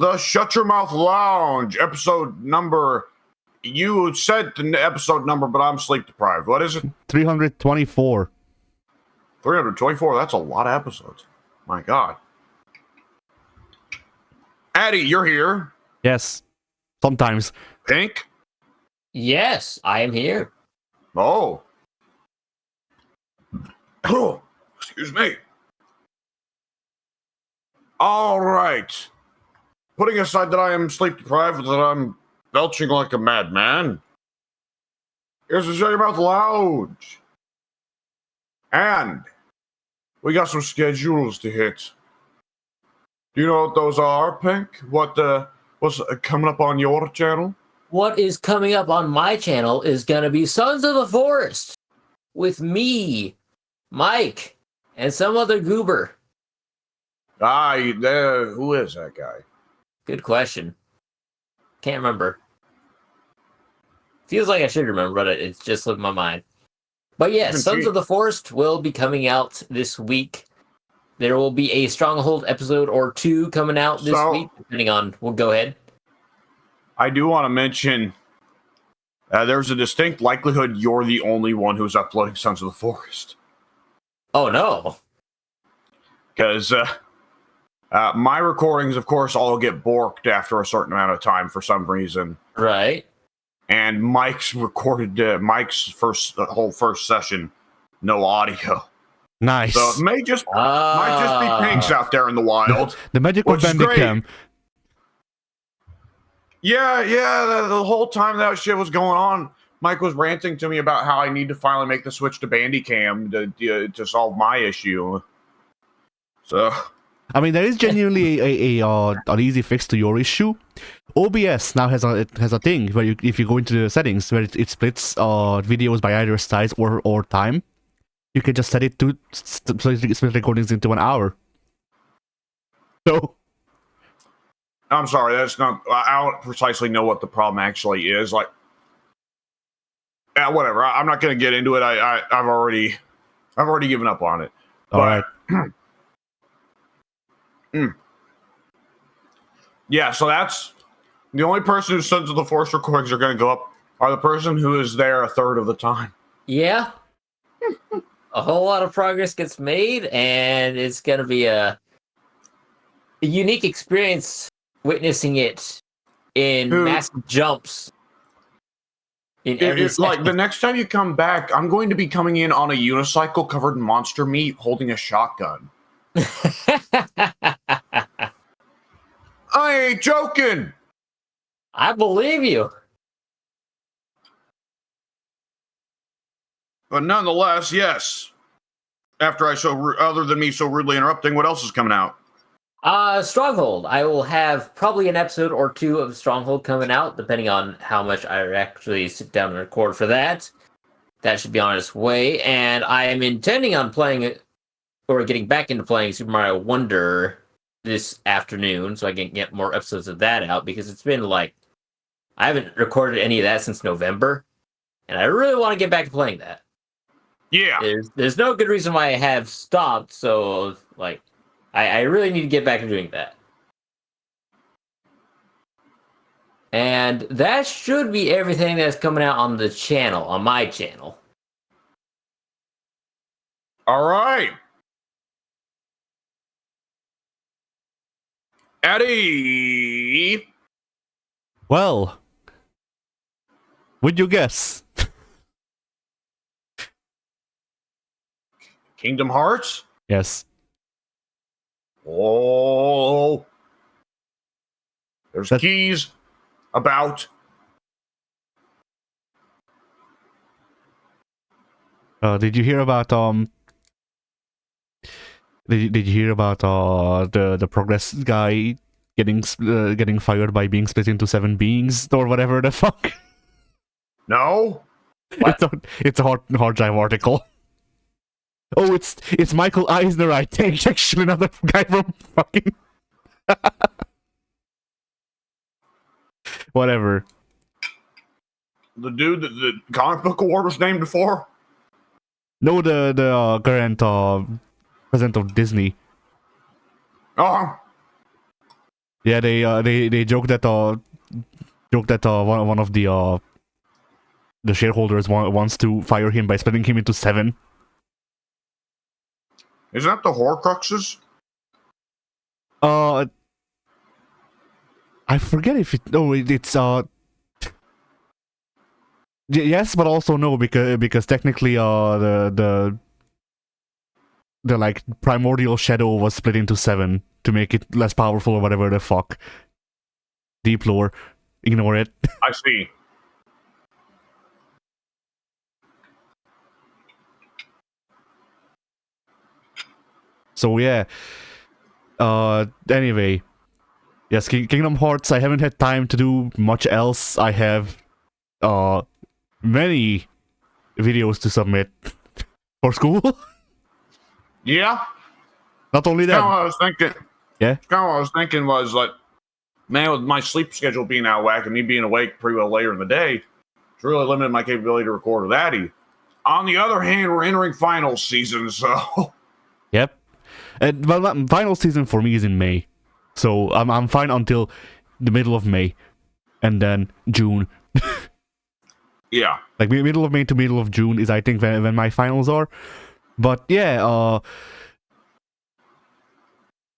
the Shut Your Mouth Lounge, episode number. You said the episode number, but I'm sleep deprived. What is it? 324. 324. That's a lot of episodes. My God. Addy, you're here. Yes. Sometimes. Pink? Yes, I am here. Oh. Oh, excuse me. All right. Putting aside that I am sleep deprived, that I'm belching like a madman, here's the Shut Your Mouth Lounge. And we got some schedules to hit. Do you know what those are, Pink? What's coming up on your channel? What is coming up on my channel is going to be Sons of the Forest with me, Mike, and some other goober. Who is that guy? Good question. Can't remember. Feels like I should remember, but it just slipped my mind. But yes, Sons of the Forest will be coming out this week. There will be a Stronghold episode or two coming out this week, depending on... We'll go ahead. I do want to mention there's a distinct likelihood you're the only one who's uploading Sons of the Forest. Oh, no. Because my recordings, of course, all get borked after a certain amount of time for some reason. Right. And Mike's recorded Mike's whole first session, no audio. Nice. So it might just be Pink's out there in the wild. The magic of Bandicam. Yeah. The whole time that shit was going on, Mike was ranting to me about how I need to finally make the switch to Bandicam to solve my issue. So, I mean, there is genuinely an easy fix to your issue. OBS now has a thing where if you go into the settings where it splits videos by either size or time, you can just set it to split recordings into 1 hour. So, I'm sorry, that's not. I don't precisely know what the problem actually is. Like, whatever. I'm not going to get into it. I've already given up on it. All right. Yeah, so that's the only person who Sons of the Forest recordings are going to go up are the person who is there a third of the time. Yeah. A whole lot of progress gets made, and it's going to be a unique experience witnessing it in massive jumps. It's like the next time you come back, I'm going to be coming in on a unicycle covered in monster meat holding a shotgun. I ain't joking. I believe you. But nonetheless, yes. After other than me so rudely interrupting, what else is coming out? Stronghold. I will have probably an episode or two of Stronghold coming out, depending on how much I actually sit down and record for that. That should be on its way. And I am intending on playing it, or getting back into playing Super Mario Wonder this afternoon, so I can get more episodes of that out, because it's been like, I haven't recorded any of that since November, and I really want to get back to playing that. Yeah. There's no good reason why I have stopped, so like, I really need to get back to doing that. And that should be everything that's coming out on the channel, on my channel. All right. Eddie. Well, would you guess? Kingdom Hearts? Yes. Oh. There's keys about. Did you hear about Did you hear about the progress guy getting fired by being split into 7 beings or whatever the fuck? No. It's a hard drive article. Oh, it's Michael Eisner, I think. Actually, another guy from fucking whatever. The dude that the comic book award was named for? No, the current president of Disney. Oh. Yeah, they joke that one of the shareholders wants to fire him by splitting him into 7. Isn't that the Horcruxes? I forget if it's yes, but also no, because technically the like primordial shadow was split into 7 to make it less powerful or whatever the fuck. Deep lore, ignore it. I see. So yeah. Anyway, yes, Kingdom Hearts. I haven't had time to do much else. I have many videos to submit for school. Yeah. Not only Kind of that. what I was thinking. Yeah. Kind of what I was thinking was like, man, with my sleep schedule being out of whack and me being awake pretty well later in the day, it's really limited my capability to record with Addy. On the other hand, we're entering finals season, so Yep. And well, final season for me is in May, so I'm fine until the middle of May, and then June. yeah. Like middle of May to middle of June is I think when my finals are. But yeah,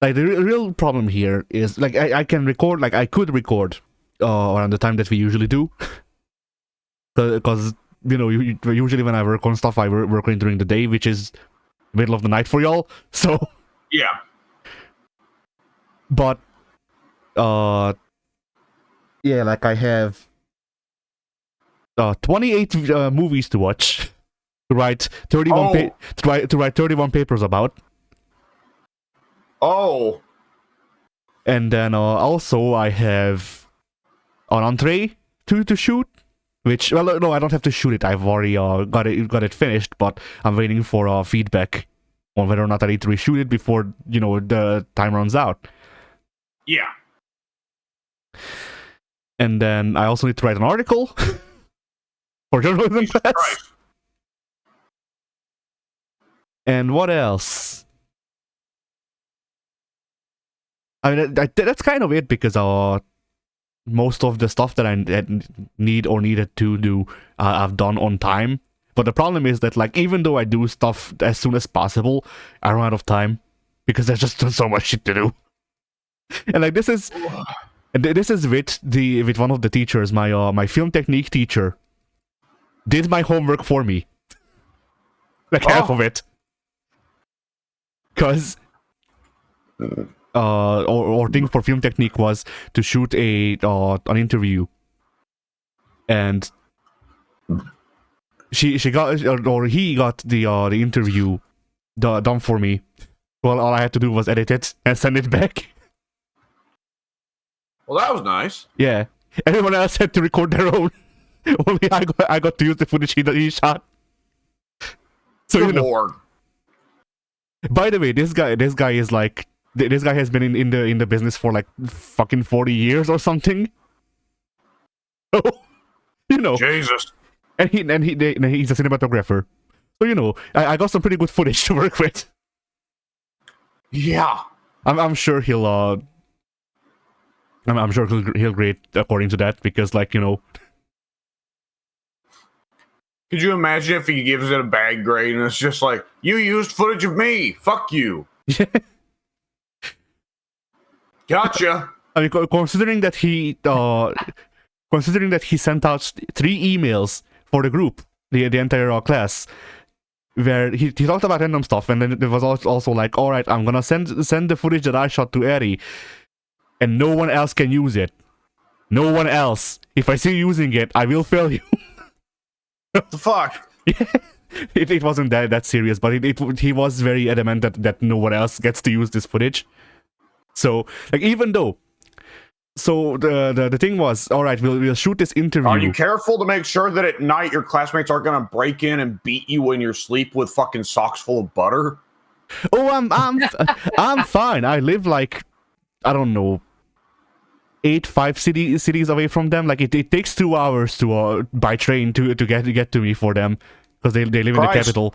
like the real problem here is like I can record, like I could record around the time that we usually do, because you know usually when I work on stuff I work on during the day, which is middle of the night for y'all. So Yeah. but yeah, like I have 28 movies to watch, to write 31 to write 31 papers about. Oh. And then also I have an entree to shoot, which, well, no, I don't have to shoot it. I've already got it finished, but I'm waiting for feedback on whether or not I need to reshoot it before, you know, the time runs out. Yeah. And then I also need to write an article for journalism Jesus class. Christ. And what else? I mean, that's kind of it, because most of the stuff that I need or needed to do, I've done on time. But the problem is that, like, even though I do stuff as soon as possible, I run out of time because there's just so much shit to do. And like this is with one of the teachers, my film technique teacher, did my homework for me, like half of it, because our thing for film technique was to shoot an interview, and she got, or he got the interview done for me. Well, all I had to do was edit it and send it back. Well, that was nice. Yeah, everyone else had to record their own. Only I got to use the footage he shot. So Good you know. Lord. By the way, this guy is like, this guy has been in the business for like fucking 40 years or something. So, you know. Jesus. And he's a cinematographer. So, you know, I got some pretty good footage to work with. Yeah. I'm sure he'll I'm sure he'll grade according to that, because, like, you know. Could you imagine if he gives it a bad grade and it's just like, you used footage of me. Fuck you. Yeah. Gotcha. I mean, considering that he sent out 3 emails for the group, the entire class, where he talked about random stuff, and then there was also like, all right, I'm gonna send the footage that I shot to Eri, and no one else can use it. No one else. If I see you using it, I will fail you. What the fuck? Yeah. It wasn't that serious, but he was very adamant that no one else gets to use this footage. So, like, even though, so the thing was, all right, we'll shoot this interview. Are you careful to make sure that at night your classmates aren't gonna break in and beat you in your sleep with fucking socks full of butter? Oh, I'm fine. I live like, I don't know, 5 cities away from them. Like it takes 2 hours to by train to get to me for them, because they live in the capital.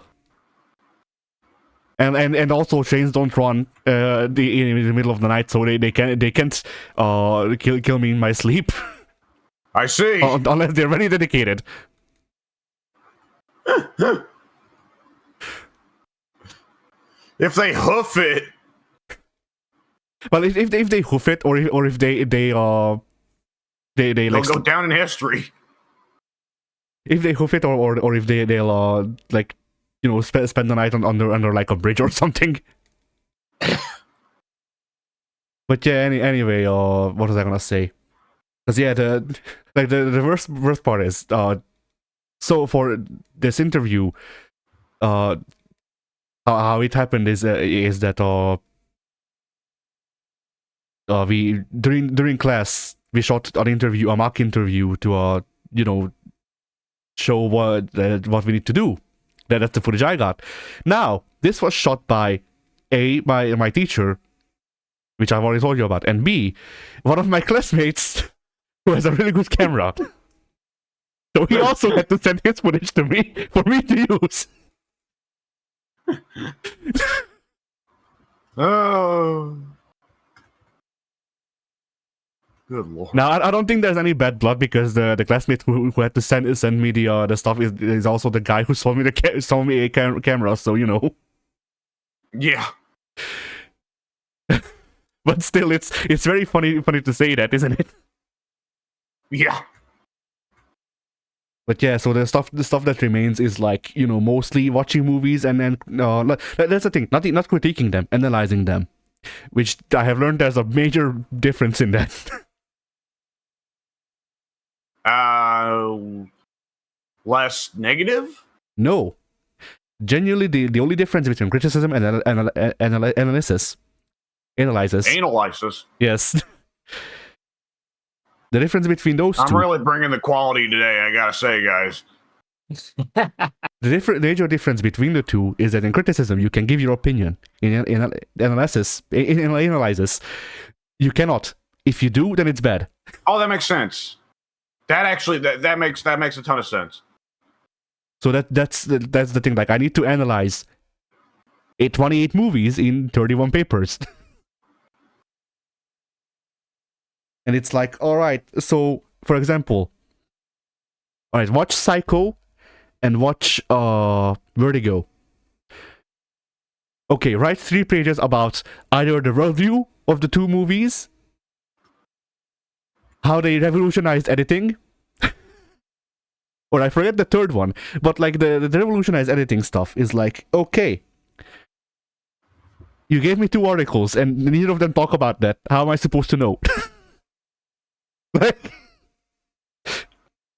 And also trains don't run in the middle of the night, so they can't kill me in my sleep I see. unless they're very dedicated. If they hoof it, Well, if they hoof it, or if they they'll like go down in history. if they hoof it, or if they'll like, you know, spend the night under like a bridge or something. But yeah, anyway, what was I gonna say? Because yeah, the worst part is so for this interview, how it happened is that we during class we shot an interview, a mock interview to you know, show what we need to do. That's the footage I got. Now this was shot by my teacher, which I've already told you about, and B, one of my classmates who has a really good camera. So he also had to send his footage to me for me to use. Oh, good lord! Now I don't think there's any bad blood, because the classmate who had to send me the stuff is also the guy who sold me a camera. So you know. Yeah. But still, it's very funny to say that, isn't it? Yeah. But yeah, so the stuff that remains is, like, you know, mostly watching movies, and then that's the thing, not critiquing them, analyzing them, which I have learned there's a major difference in that. Less negative? No, genuinely, the only difference between criticism and analysis. Analysis. Yes. The difference between those I'm two. really bringing the quality today, I gotta say, guys. The major difference between the two is that in criticism you can give your opinion. In analysis, you cannot. If you do, then it's bad. Oh, that makes sense. That actually that makes a ton of sense. So that's the thing. Like, I need to analyze 28 movies in 31 papers. And it's like, all right, so for example, all right, watch Psycho and watch Vertigo. Okay, write 3 pages about either the worldview of the two movies, how they revolutionized editing, or I forget the third one, but like the revolutionized editing stuff is like, okay, you gave me 2 articles and neither of them talk about that. How am I supposed to know? Like,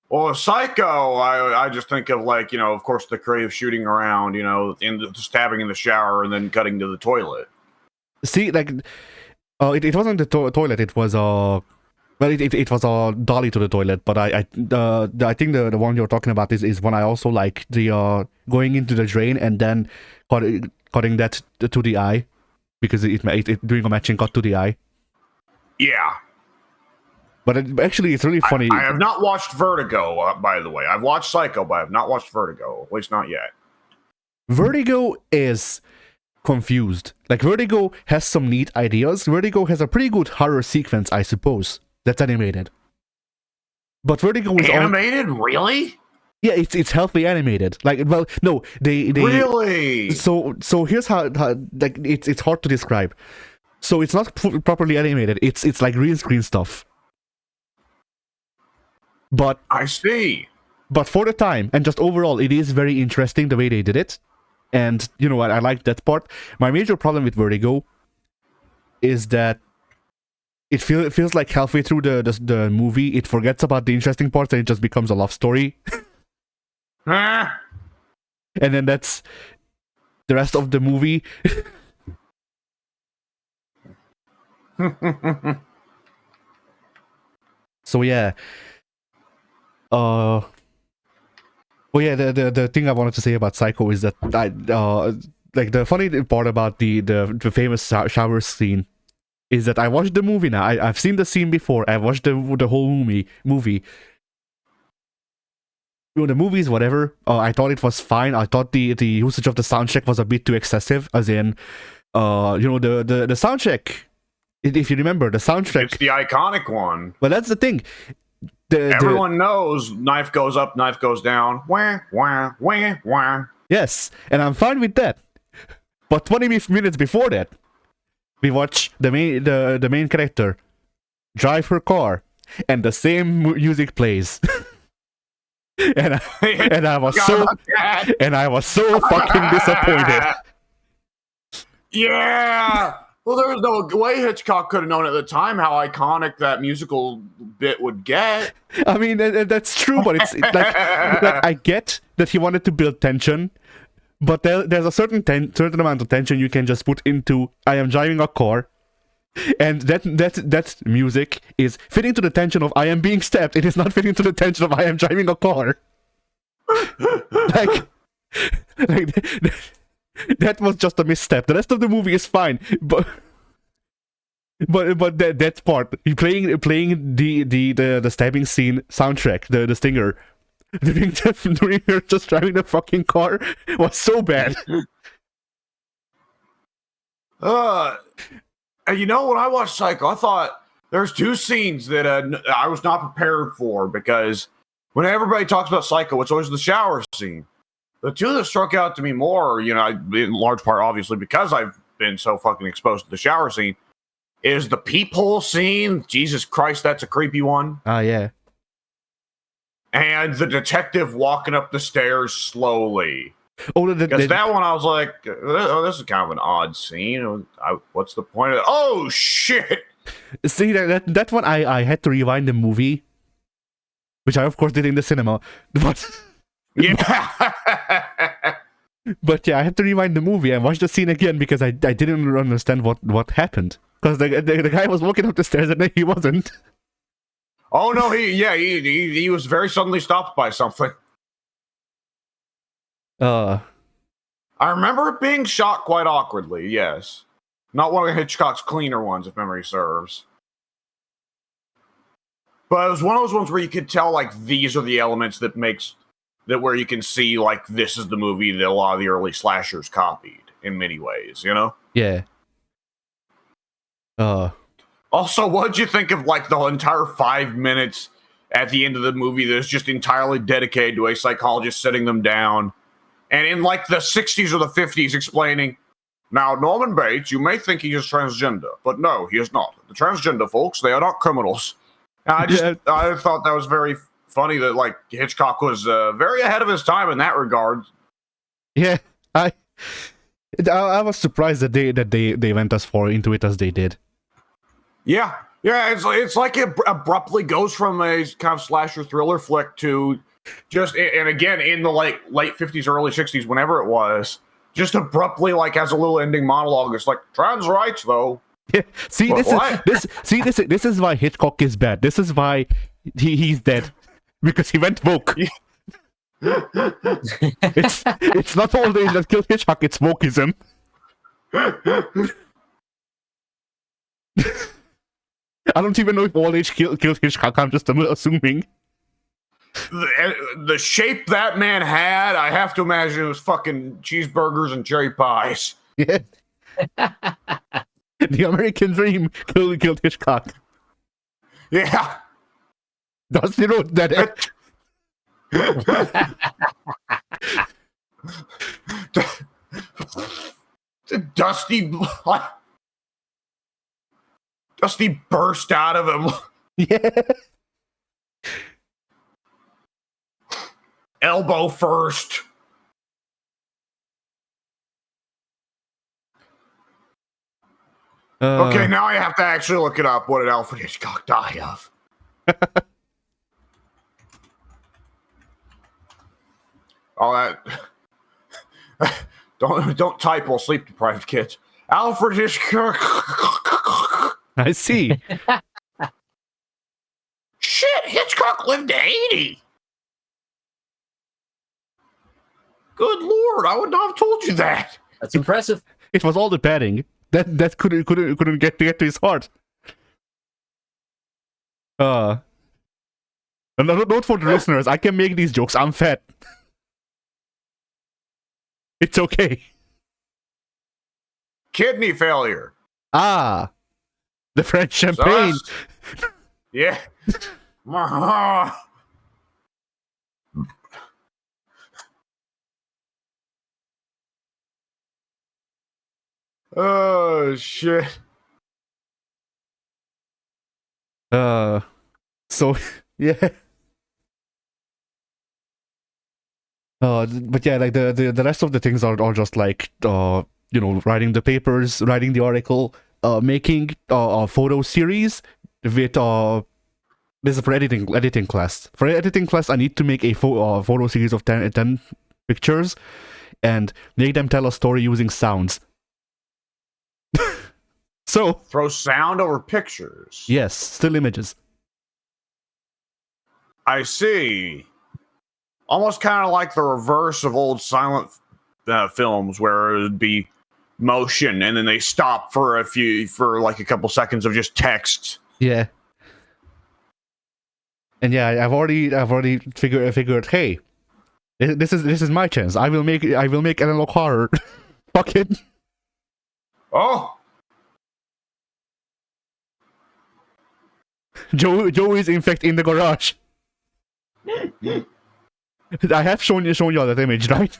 well, Psycho, I just think of, like, you know, of course, the creative shooting around, you know, in the stabbing in the shower and then cutting to the toilet. see, like, it wasn't the toilet. It was well, it was a dolly to the toilet. But I think the one you're talking about is one I also like, the going into the drain and then cutting that to the eye, because it doing a matching cut to the eye. Yeah. But actually, it's really funny. I have not watched Vertigo, by the way. I've watched Psycho, but I have not watched Vertigo. At least not yet. Vertigo is confused. Like, Vertigo has some neat ideas. Vertigo has a pretty good horror sequence, I suppose, that's animated. But Vertigo is animated, really? Yeah, it's healthy animated. Like, well, no, they really. So here's how like it's hard to describe. So it's not properly animated. It's like green screen stuff. But I see. But for the time, and just overall, it is very interesting the way they did it. And, you know what, I like that part. My major problem with Vertigo is that it feels like halfway through the movie, it forgets about the interesting parts and it just becomes a love story. And then that's the rest of the movie. So yeah. Well, yeah, the thing I wanted to say about Psycho is that like, the funny part about the famous shower scene is that I watched the movie now. I've seen the scene before. I watched the whole movie, the movies, whatever. I thought it was fine. I thought the usage of the soundtrack was a bit too excessive, as in, the soundtrack. If you remember the soundtrack, It's the iconic one. well, that's the thing. Everyone knows knife goes up, knife goes down. Wah, wah, wah, wah. Yes, and I'm fine with that. But 20 minutes before that, we watch the main character drive her car, and the same music plays. and I was so fucking disappointed. Yeah. Well, there was no way Hitchcock could have known at the time how iconic that musical bit would get. I mean, that's true, but it's like I get that he wanted to build tension, but there's a certain amount of tension you can just put into I am driving a car, and that music is fitting to the tension of I am being stabbed. It is not fitting to the tension of I am driving a car. like that was just a misstep. The rest of the movie is fine, but that part, playing the stabbing scene soundtrack, the stinger, during her just driving the fucking car was so bad. You know, when I watched Psycho, I thought there's two scenes that I was not prepared for, because when everybody talks about Psycho, it's always the shower scene. The two that struck out to me more, in large part, obviously, because I've been so fucking exposed to the shower scene, is the peephole scene. Jesus Christ, that's a creepy one. Ah, yeah. And the detective walking up the stairs slowly. Oh, Because that one, I was like, oh, this is kind of an odd scene. What's the point of it? Oh, shit! See, that one, I had to rewind the movie, which I, of course, did in the cinema. But... Yeah. But yeah, I had to rewind the movie and watch the scene again because I didn't understand what happened. Because the guy was walking up the stairs and then he wasn't. Oh no, he was very suddenly stopped by something. I remember it being shot quite awkwardly, yes. Not one of Hitchcock's cleaner ones, if memory serves. But it was one of those ones where you could tell, like, these are the elements that where you can see, like, this is the movie that a lot of the early slashers copied in many ways, you know? Yeah. Also, what'd you think of, like, the entire 5 minutes at the end of the movie that is just entirely dedicated to a psychologist sitting them down and in, like, the 60s or the 50s explaining, now, Norman Bates, you may think he is transgender, but no, he is not. The transgender folks, they are not criminals. And I thought that was very funny that, like, Hitchcock was very ahead of his time in that regard. Yeah, I was surprised that they went as far into it as they did. Yeah, it's like it abruptly goes from a kind of slasher thriller flick to just, and again in the late 50s, early 60s, whenever it was, just abruptly, like, has a little ending monologue. It's like, trans rights though. Yeah. See, this is why Hitchcock is bad. This is why he's dead. Because he went woke. it's not all the that killed Hitchcock, it's wokeism. I don't even know if all age killed Hitchcock, I'm just assuming. The shape that man had, I have to imagine it was fucking cheeseburgers and cherry pies. Yeah. The American dream killed Hitchcock. Yeah. Dusty wrote that. Dusty burst out of him. Yeah. Elbow first. Okay, now I have to actually look it up. What did Alfred Hitchcock die of? All that. Don't type while sleep deprived, kids. Alfred Hitchcock. I see. Shit, Hitchcock lived to 80. Good lord, I would not have told you that. That's impressive. It was all the padding that couldn't get to his heart. And note for the listeners, I can make these jokes. I'm fat. It's okay. Kidney failure. Ah, the French champagne. Yeah. Oh shit. So yeah. But yeah, like the rest of the things are just like writing the papers, writing the article, making a photo series with this is for editing class. For editing class, I need to make a photo series of 10 pictures and make them tell a story using sounds. So Throw sound over pictures. yes, still images. I see. Almost kind of like the reverse of old silent films, where it would be motion and then they stop for a couple seconds of just text. Yeah. And yeah, I've already figured. Hey, this is my chance. I will make analog horror. Fuck it. Oh, Joe is in fact in the garage. I have shown you all that image, right?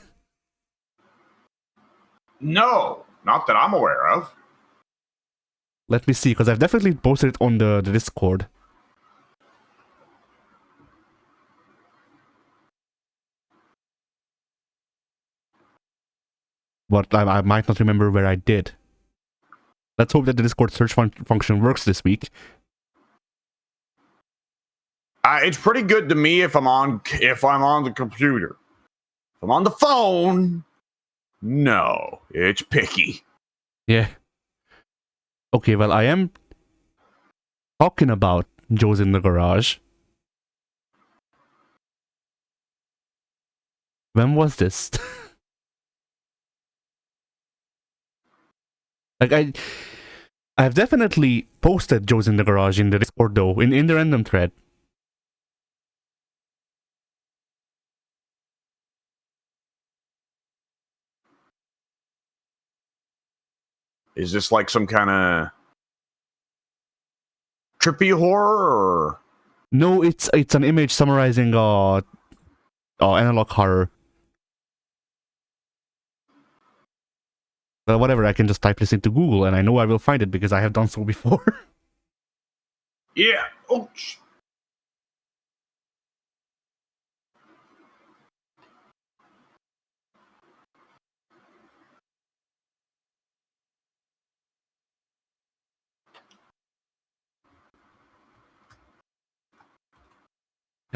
no, not that I'm aware of. Let me see, because I've definitely posted it on the Discord. But I might not remember where I did. Let's hope that the Discord search function works this week. It's pretty good to me if I'm on the computer. If I'm on the phone, no, it's picky. Yeah. Okay, well, I am talking about Joe's in the garage. When was this? Like I've definitely posted Joe's in the garage in the Discord though, in the random thread. Is this like some kind of trippy horror? Or? No, it's an image summarizing analog horror. Well, whatever, I can just type this into Google and I know I will find it because I have done so before. Yeah. Oh.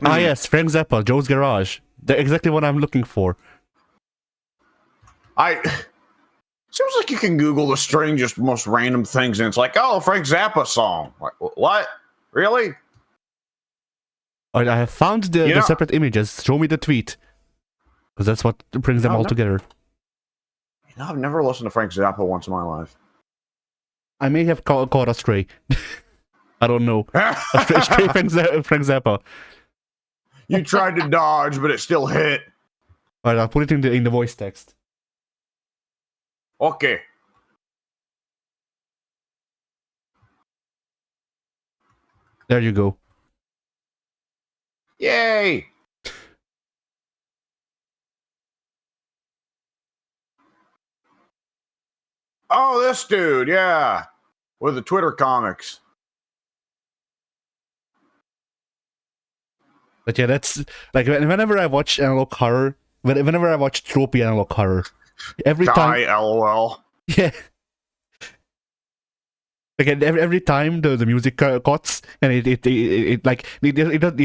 Ah yes, Frank Zappa, Joe's Garage. They're exactly what I'm looking for. Seems like you can Google the strangest, most random things, and it's like, oh, Frank Zappa song. What? Really? I have found the separate images. Show me the tweet. Because that's what brings them all together. You know, I've never listened to Frank Zappa once in my life. I may have caught a stray. I don't know. A stray Frank Zappa. You tried to dodge, but it still hit. Alright, I'll put it in the voice text. Okay. There you go. Yay! Oh, this dude, yeah. With the Twitter comics. But yeah, that's like whenever I watch analog horror, whenever I watch tropey analog horror, every time. LOL. Yeah. Like every time the music cuts and it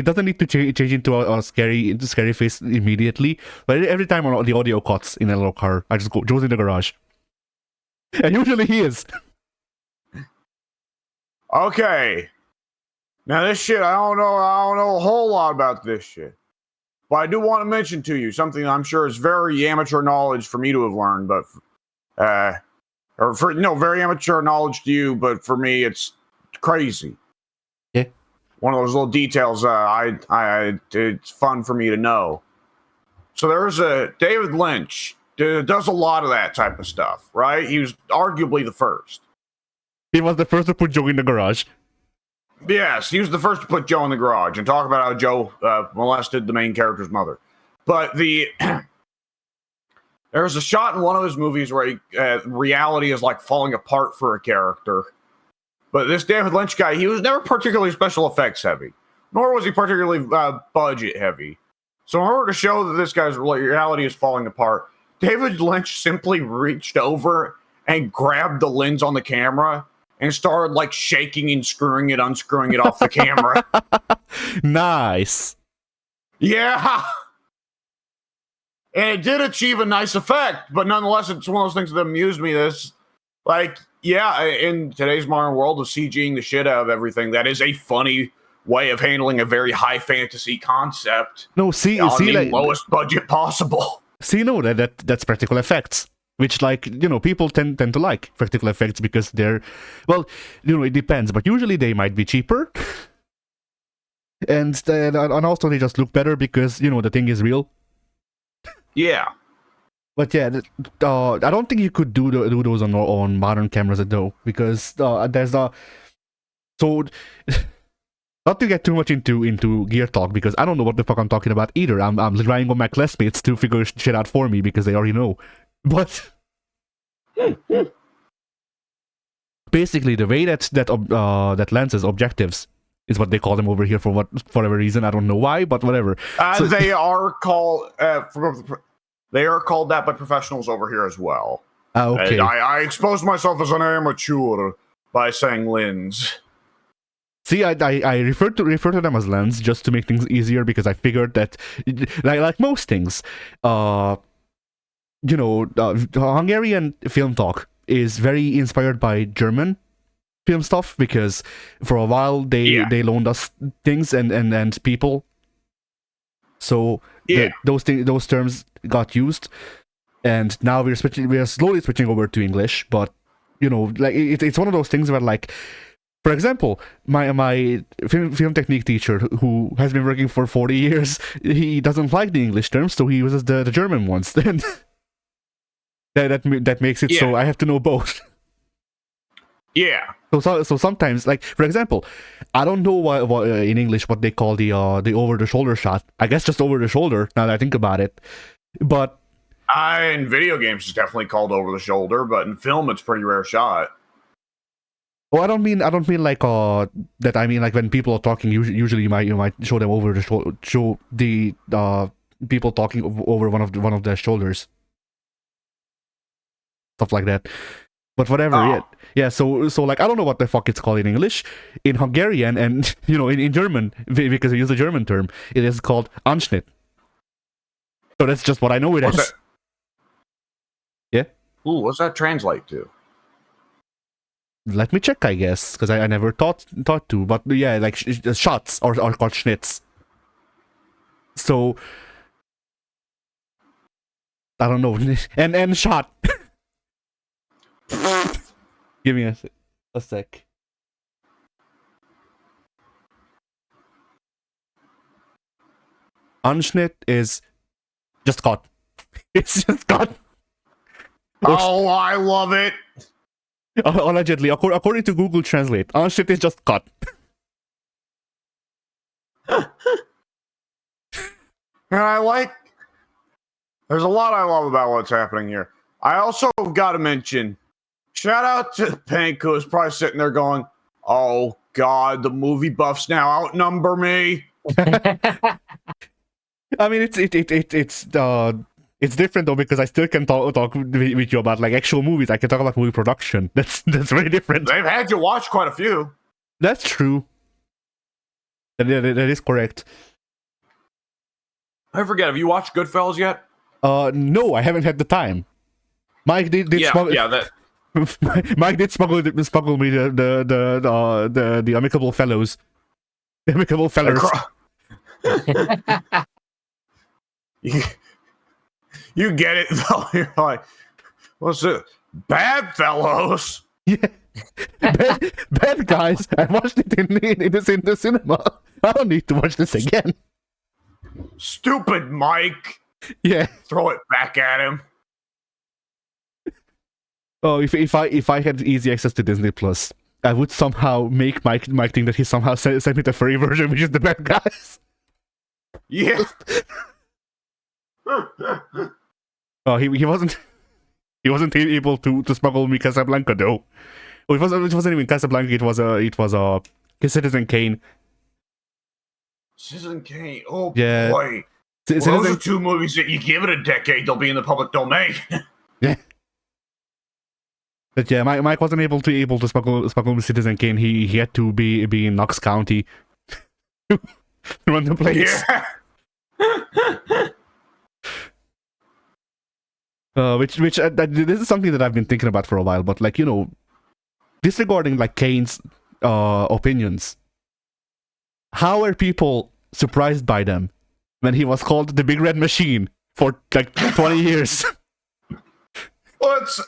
doesn't need to change into a scary face immediately, but every time the audio cuts in analog horror, I just go Joe's in the garage, and usually he is. Okay. Now this shit, I don't know a whole lot about this shit. But I do want to mention to you something I'm sure is very amateur knowledge for me to have learned, but very amateur knowledge to you, but for me it's crazy. Yeah. one of those little details it's fun for me to know. So there's a David Lynch does a lot of that type of stuff, right? He was arguably the first. He was the first to put Joe in the garage. Yes, he was the first to put Joe in the garage and talk about how Joe molested the main character's mother. But there was a shot in one of his movies where reality is like falling apart for a character. But this David Lynch guy, he was never particularly special effects heavy, nor was he particularly budget heavy. So in order to show that this guy's reality is falling apart, David Lynch simply reached over and grabbed the lens on the camera and started like shaking and screwing it, unscrewing it off the camera. Nice. Yeah. And it did achieve a nice effect, but nonetheless, it's one of those things that amused me. In today's modern world of CGing the shit out of everything, that is a funny way of handling a very high fantasy concept. No, see, on the like, lowest budget possible. See, no, that's practical effects, which, like, people tend to like practical effects because they're, well, it depends, but usually they might be cheaper, and also they just look better because the thing is real. Yeah. But yeah, I don't think you could do those on modern cameras though, because there's so. Not to get too much into gear talk, because I don't know what the fuck I'm talking about either. I'm relying on my classmates to figure shit out for me because they already know. But basically, the way that lenses objectives is what they call them over here for whatever reason. I don't know why, but whatever. They are called that by professionals over here as well. Okay. I exposed myself as an amateur by saying lens. See, I refer to them as lens just to make things easier, because I figured that, like most things, Hungarian film talk is very inspired by German film stuff, because for a while they loaned us things and people, so those terms got used, and now we are slowly switching over to English. But it's one of those things where, like, for example, my film technique teacher, who has been working for 40 years, he doesn't like the English terms, so he uses the German ones. Then that makes it so I have to know both. Yeah. So sometimes, like, for example, I don't know what in English what they call the over the shoulder shot. I guess just over the shoulder, now that I think about it. But in video games, it's definitely called over the shoulder, but in film, it's a pretty rare shot. Oh, I don't mean like that. I mean, like, when people are talking, usually you might show them over the show the people talking over one of their shoulders, stuff like that. But whatever, yeah. So like, I don't know what the fuck it's called in English. In Hungarian and in German, because we use the German term, it is called Anschnitt. So that's just what I know it as. That? Yeah. Ooh, what's that translate to? Let me check, I guess, because I never thought to. But yeah, like, shots are called schnitz. So I don't know. and shot. Give me a sec. Anschnitt is just cut. It's just cut. Oh, I love it. Allegedly, according to Google Translate, Anschnitt is just cut. And there's a lot I love about what's happening here. I also got to mention, shout out to Pink, who is probably sitting there going, "Oh God, the movie buffs now outnumber me." I mean, it's different though, because I still can talk with you about, like, actual movies. I can talk about movie production. That's very different. They've had you watch quite a few. That's true. That is correct. I forget. Have you watched Goodfellas yet? No, I haven't had the time. Mike did smuggle. Yeah, that. Mike did smuggle me the Amicable Fellows. The Amicable Fellers. You get it though. You're like, what's it? Bad Fellows. Yeah. Bad guys. I watched it in the cinema. I don't need to watch this again. Stupid Mike. Yeah. Throw it back at him. Oh, if I had easy access to Disney Plus, I would somehow make Mike think that he somehow sent me the furry version, which is the bad guys. Yeah. Oh, he wasn't able to smuggle me Casablanca though. Oh, it wasn't even Casablanca. It was Citizen Kane. Citizen Kane. Oh Yeah. boy. Well, those are two movies that you give it a decade, they'll be in the public domain. Yeah. But yeah, Mike wasn't able to smuggle Citizen Kane. He had to be in Knox County to run the place. Yeah. This is something that I've been thinking about for a while. But like, you know, disregarding like Kane's opinions, how are people surprised by them when he was called the Big Red Machine for like 20 years? Well, it's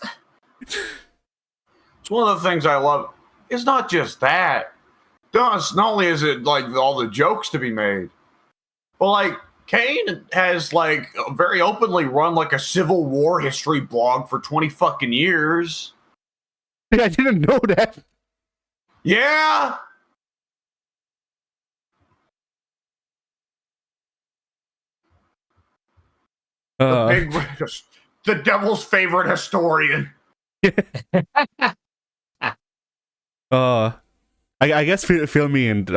one of the things I love. It's not just that. Not only is it like all the jokes to be made, but like Kane has like very openly run like a Civil War history blog for 20 fucking years. I didn't know that. Yeah. The devil's favorite historian. I guess fill me in.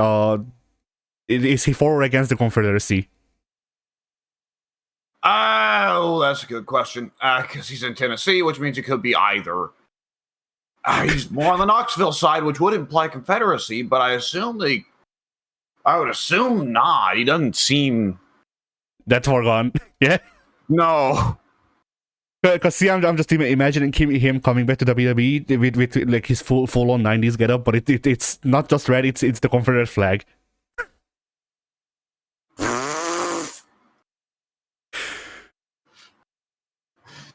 Is he for or against the Confederacy? Oh, that's a good question. Because he's in Tennessee, which means it could be either. He's more on the Knoxville side, which would imply Confederacy, but I would assume not. He doesn't seem that far gone. Yeah. No. Because see, I'm just imagining him coming back to WWE with like his full on 90s getup, but it's not just red, it's the Confederate flag.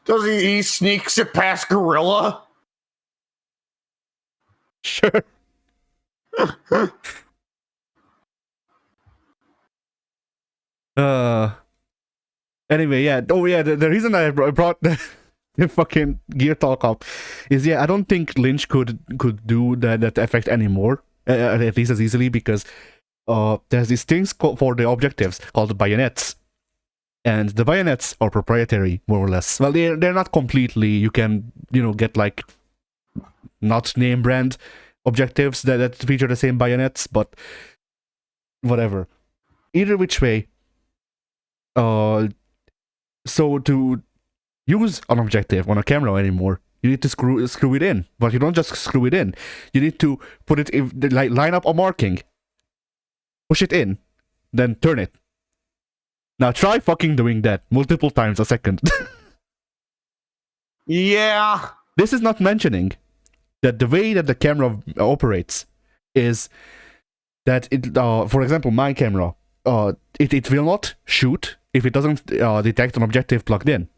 Does he sneaks it past Gorilla? Sure. Anyway, yeah. Oh, yeah. The reason I brought the fucking gear talk up is, yeah, I don't think Lynch could do that effect anymore, at least as easily, because there's these things for the objectives called bayonets, and the bayonets are proprietary, more or less. Well, they're not completely. You can get like not name brand objectives that feature the same bayonets, but whatever. Either which way. So to use an objective on a camera anymore, you need to screw it in. But you don't just screw it in. You need to put it in, like line up a marking, push it in, then turn it. Now try fucking doing that multiple times a second. Yeah. This is not mentioning that the way that the camera operates is that it, for example, my camera, it will not shoot if it doesn't detect an objective plugged in.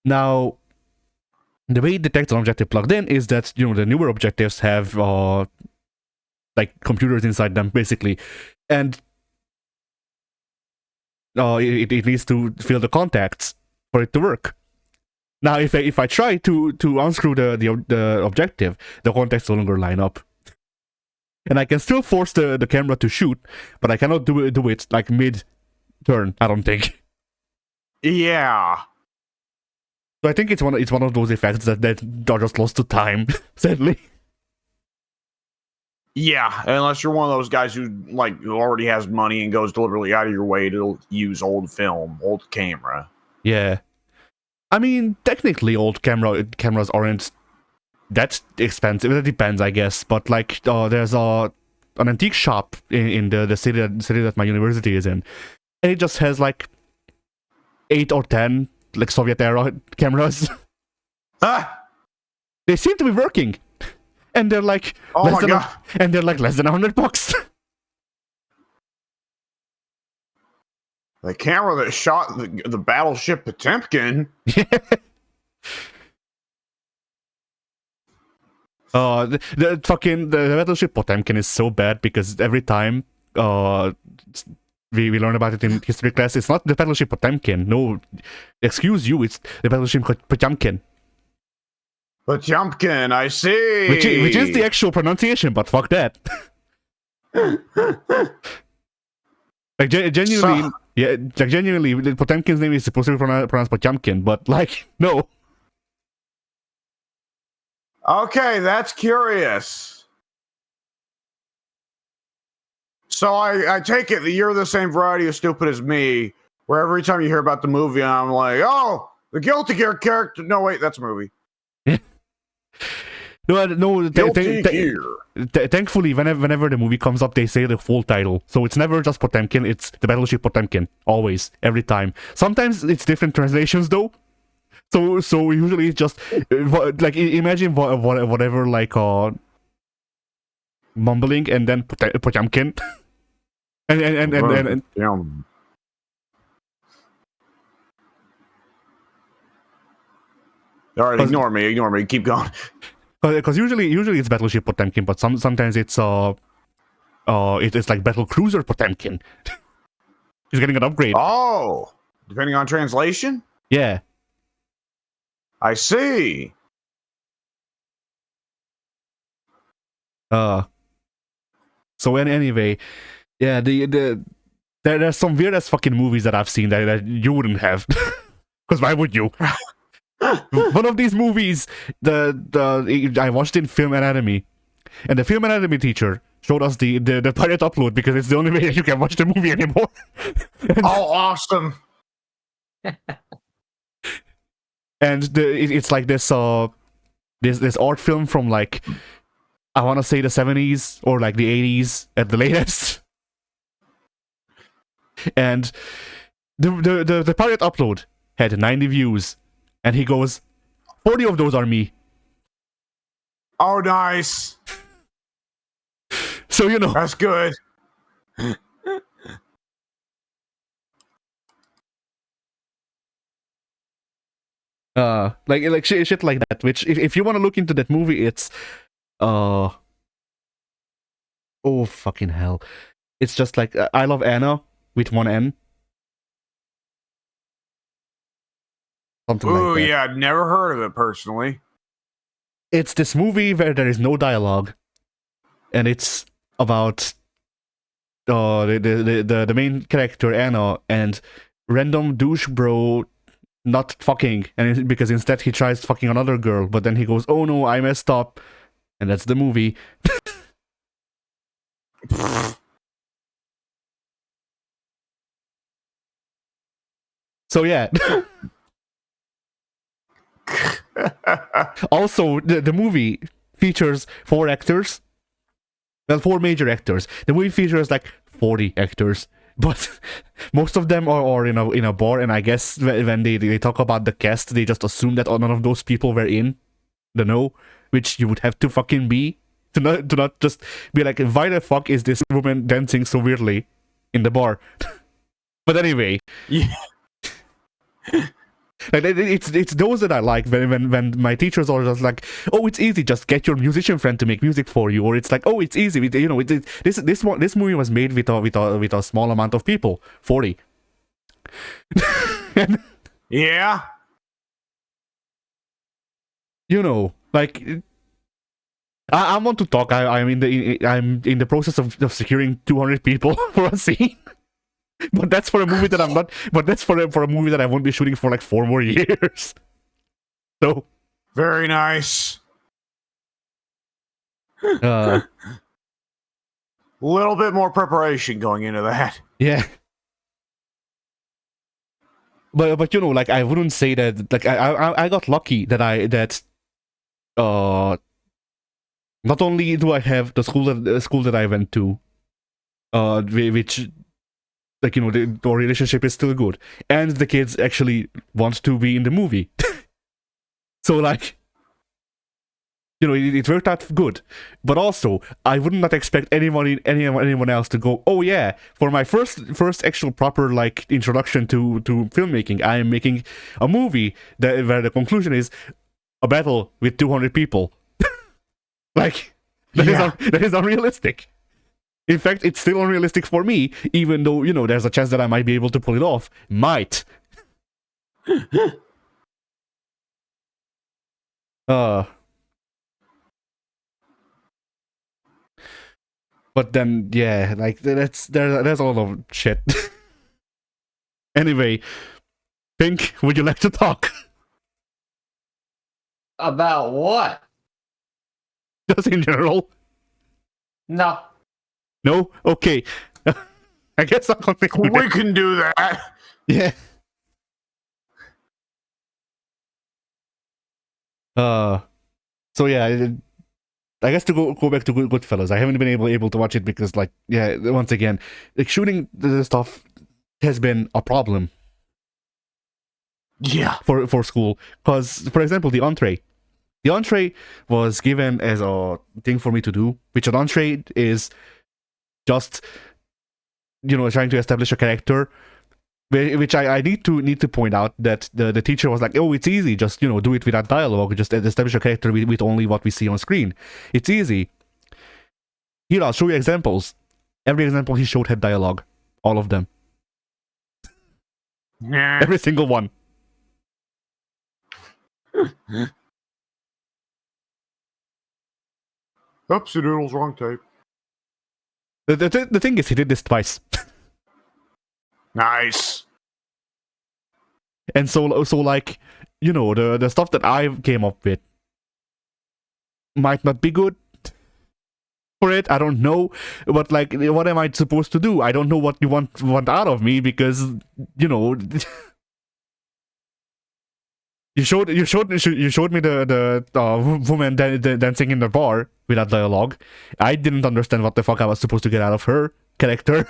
Now, the way it detects an objective plugged in is that the newer objectives have like computers inside them, basically, and it needs to fill the contacts for it to work. Now, if I try to unscrew the objective, the contacts no longer line up. And I can still force the camera to shoot, but I cannot do it like mid-turn, I don't think. Yeah. So I think it's one of those effects that are just lost to time, sadly. Yeah, unless you're one of those guys who already has money and goes deliberately out of your way to use old film, old camera. Yeah. I mean, technically old cameras aren't that expensive. It depends, I guess. But like, there's an antique shop in the city that my university is in, and it just has like 8 or 10 like Soviet era cameras. They seem to be working, and they're like less than $100. The camera that shot the battleship Potemkin. The Battleship Potemkin is so bad because every time we learn about it in history class, it's not the Battleship Potemkin. No, excuse you, it's the Battleship Potemkin. Potemkin, I see. Which is the actual pronunciation, but fuck that. Like genuinely, yeah, like genuinely, Potemkin's name is supposed to be pronounced Potemkin, but like no. Okay, that's curious. So I take it that you're the same variety of stupid as me, where every time you hear about the movie, I'm like, oh, the Guilty Gear character. No, wait, that's a movie. No. Guilty Gear. Thankfully, whenever the movie comes up, they say the full title. So it's never just Potemkin, it's the Battleship Potemkin. Always, every time. Sometimes it's different translations, though. So usually it's just, like, imagine whatever, like, mumbling, and then Potemkin. and Damn. All right, ignore me. Keep going. Because usually it's Battleship Potemkin, but sometimes it's it's like Battle Cruiser Potemkin. He's getting an upgrade. Oh, depending on translation? Yeah. I see. So anyway, yeah, there's some weird ass fucking movies that I've seen that you wouldn't have. Because why would you? One of these movies, I watched in Film Anatomy, and the Film Anatomy teacher showed us the pirate upload because it's the only way that you can watch the movie anymore. Oh, awesome! And it's like this art film from, like, I want to say the 70s or like the 80s at the latest. And the pirate upload had 90 views, and he goes, 40 of those are me. Oh, nice. So, you know. That's good. Like shit like that, which if you want to look into that movie, it's oh fucking hell. It's just like I Love Anna with one N. Something like that. Oh, yeah, I've never heard of it personally. It's this movie where there is no dialogue, and it's about the main character Anna and random douche bro not fucking, and because instead he tries fucking another girl, but then he goes, oh no, I messed up, and that's the movie. So yeah. Also, the movie features 4 actors. Well, 4 major actors. The movie features like 40 actors, but most of them are in a bar, and I guess when they talk about the cast, they just assume that none of those people were in the know, which you would have to fucking be to not just be like, why the fuck is this woman dancing so weirdly in the bar? But anyway, Yeah. like it's those that I like when my teachers are just like, oh, it's easy, just get your musician friend to make music for you, or it's like, oh, it's easy, you know, this movie was made with a small amount of people, 40. Yeah. You know, like, I want to talk. I'm in the process of securing 200 people for a scene. But that's for a movie that I'm not. But that's for a movie that I won't be shooting for like 4 more years. So Very nice. Little bit more preparation going into that. Yeah. But you know, like, I wouldn't say that. Like, I got lucky that not only do I have the school that I went to, which, like, you know, our relationship is still good, and the kids actually want to be in the movie. So, like, you know, it worked out good. But also, I would not expect anyone else to go, oh yeah, for my first actual proper, like, introduction to filmmaking, I am making a movie where the conclusion is a battle with 200 people. Like, that is unrealistic. In fact, it's still unrealistic for me, even though, there's a chance that I might be able to pull it off. Might. But then, yeah, like, there's a lot of shit. Anyway, Pink, would you like to talk? About what? Just in general? No. No? Okay. I guess I'll continue. We can do that. Yeah. So yeah, I guess to go back to Goodfellas, I haven't been able to watch it because, like, yeah, once again, like, shooting the stuff has been a problem. Yeah. For school, because, for example, the entree was given as a thing for me to do, which an entree is just, trying to establish a character, which I need to point out that the teacher was like, oh, it's easy, just, do it without dialogue, just establish a character with only what we see on screen. It's easy. Here, I'll show you examples. Every example he showed had dialogue. All of them. Every single one. Oopsie doodles, wrong tape. The thing is, he did this twice. Nice. And so like, the stuff that I came up with might not be good for it. I don't know, but, like, what am I supposed to do? I don't know what you want out of me, because you showed me the woman dancing in the bar without dialogue. I didn't understand what the fuck I was supposed to get out of her character.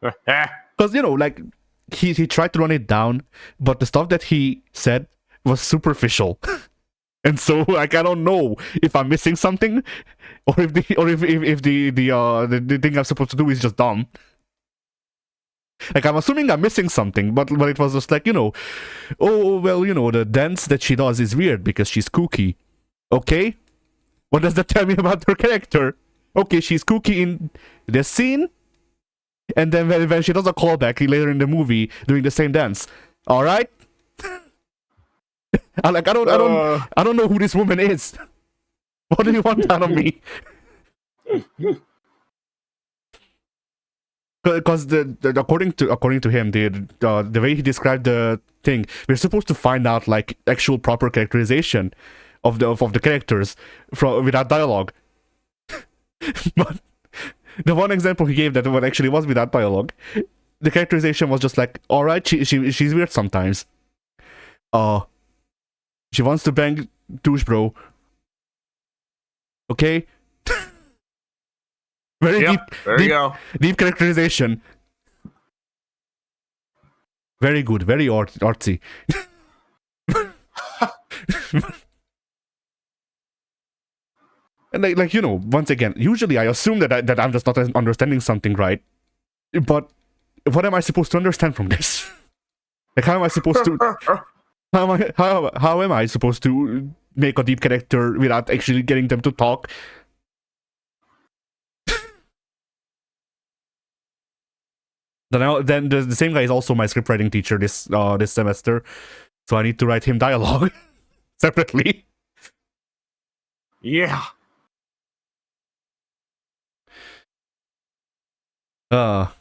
Because, like, he tried to run it down, but the stuff that he said was superficial. And so, like, I don't know if I'm missing something, or if the thing I'm supposed to do is just dumb. Like, I'm assuming I'm missing something, but it was just like, oh, well, the dance that she does is weird because she's kooky. Okay? What does that tell me about her character? Okay, she's kooky in this scene, and then when she does a callback later in the movie doing the same dance. Alright? I don't know who this woman is. What do you want out of me? Because according to him, the way he described the thing, we're supposed to find out, like, actual proper characterization of the characters without dialogue. But the one example he gave that one actually was without dialogue, the characterization was just like, all right, she's weird sometimes. She wants to bang douche bro. Okay. Very deep characterization. Very good, very artsy. And like once again, usually I assume that I'm just not understanding something right. But what am I supposed to understand from this? Like, how am I supposed to how am I supposed to make a deep character without actually getting them to talk? Then the same guy is also my scriptwriting teacher this semester, so I need to write him dialogue separately. Yeah. All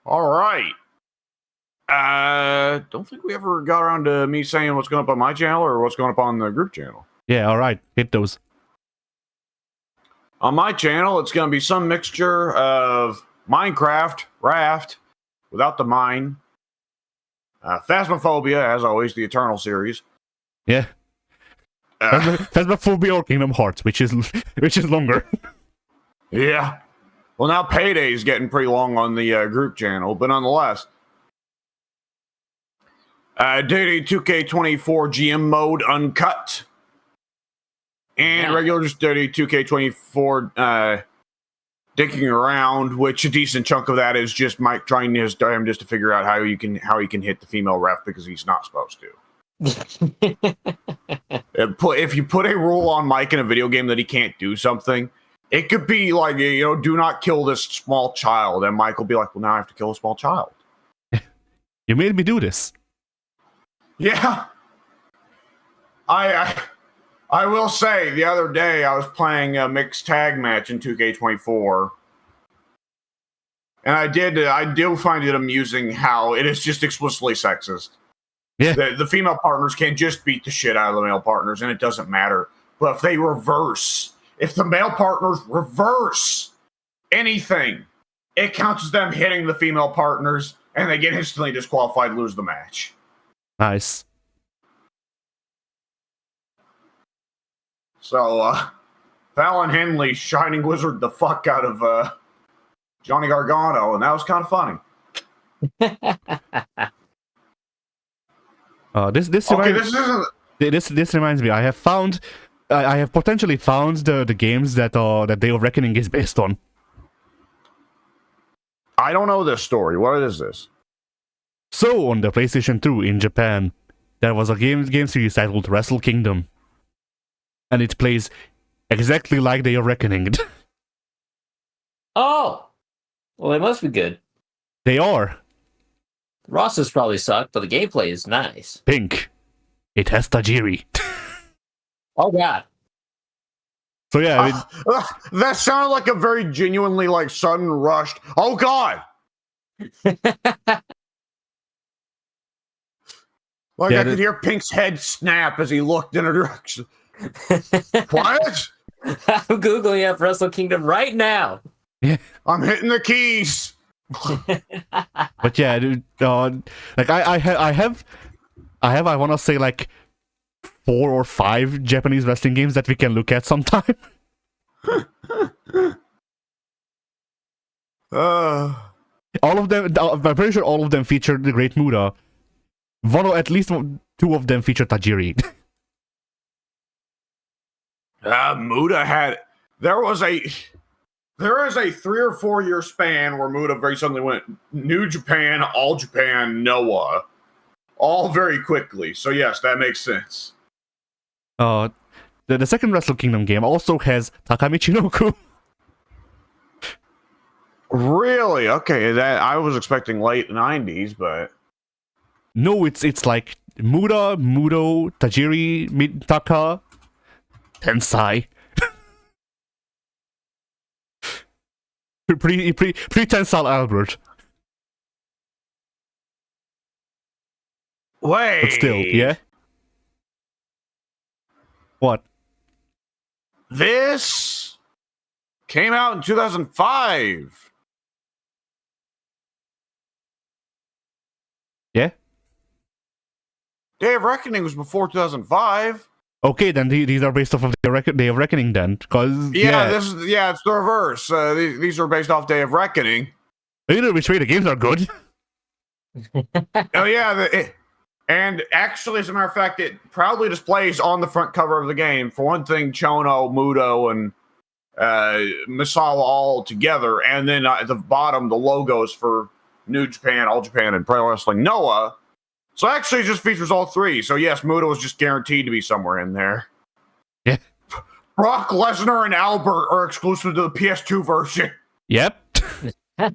right. Don't think we ever got around to me saying what's going up on my channel or what's going up on the group channel. Yeah, all right. Hit those. On my channel, it's going to be some mixture of Minecraft, Raft, without the mine, Phasmophobia, as always, the Eternal series. Yeah. Phasmophobia or Kingdom Hearts, which is longer. Yeah. Well, now Payday is getting pretty long on the group channel, but nonetheless. Daily 2K24 GM mode uncut. And regular just Daily 2K24 dicking around, which a decent chunk of that is just Mike trying his damn just to figure out how he can hit the female ref because he's not supposed to. If you put a rule on Mike in a video game that he can't do something, it could be like, do not kill this small child, and Mike will be like, well, now I have to kill a small child. You made me do this. Yeah. I will say, the other day I was playing a mixed tag match in 2K24, and I do find it amusing how it is just explicitly sexist. Yeah. The female partners can just beat the shit out of the male partners, and it doesn't matter. But if the male partners reverse anything, it counts as them hitting the female partners, and they get instantly disqualified, lose the match. Nice. So, Fallon Henley Shining Wizard the fuck out of Johnny Gargano, and that was kind of funny. This reminds me. I have potentially found the games that Day of Reckoning is based on. I don't know this story. What is this? So on the PlayStation 2 in Japan, there was a game series titled Wrestle Kingdom. And it plays exactly like Day of Reckoning. Oh! Well, they must be good. They are. The rosters probably suck, but the gameplay is nice. Pink. It has Tajiri. Oh, God. So, yeah. That sounded like a very genuinely, sudden rushed, oh, God! I could hear Pink's head snap as he looked in a direction. What? I'm Googling up Wrestle Kingdom right now. Yeah. I'm hitting the keys. But yeah, dude, I want to say 4 or 5 Japanese wrestling games that we can look at sometime. All of them, I'm pretty sure all of them feature the Great Muda. At least 2 of them feature Tajiri. Muda had... There is a 3 or 4 year span where Muda very suddenly went New Japan, All Japan, Noah. All very quickly. So yes, that makes sense. The second Wrestle Kingdom game also has Takamichinoku. Really? Okay, that I was expecting late 90s, but... No, it's like Muda, Mudo, Tajiri, Mitaka, Tensai. Pre-Tensal Albert. Wait. But still, yeah? What? This came out in 2005. Yeah? Day of Reckoning was before 2005. Okay, then these are based off of Day of Reckoning then, because... Yeah, it's the reverse. These are based off Day of Reckoning. Either which way, the games are good. Oh, yeah, and actually, as a matter of fact, it proudly displays on the front cover of the game, for one thing, Chono, Mudo, and Misawa all together, and then at the bottom, the logos for New Japan, All Japan, and Pro Wrestling Noah. So actually, it just features all 3. So yes, Mudo is just guaranteed to be somewhere in there. Yeah. Brock Lesnar and Albert are exclusive to the PS2 version. Yep. I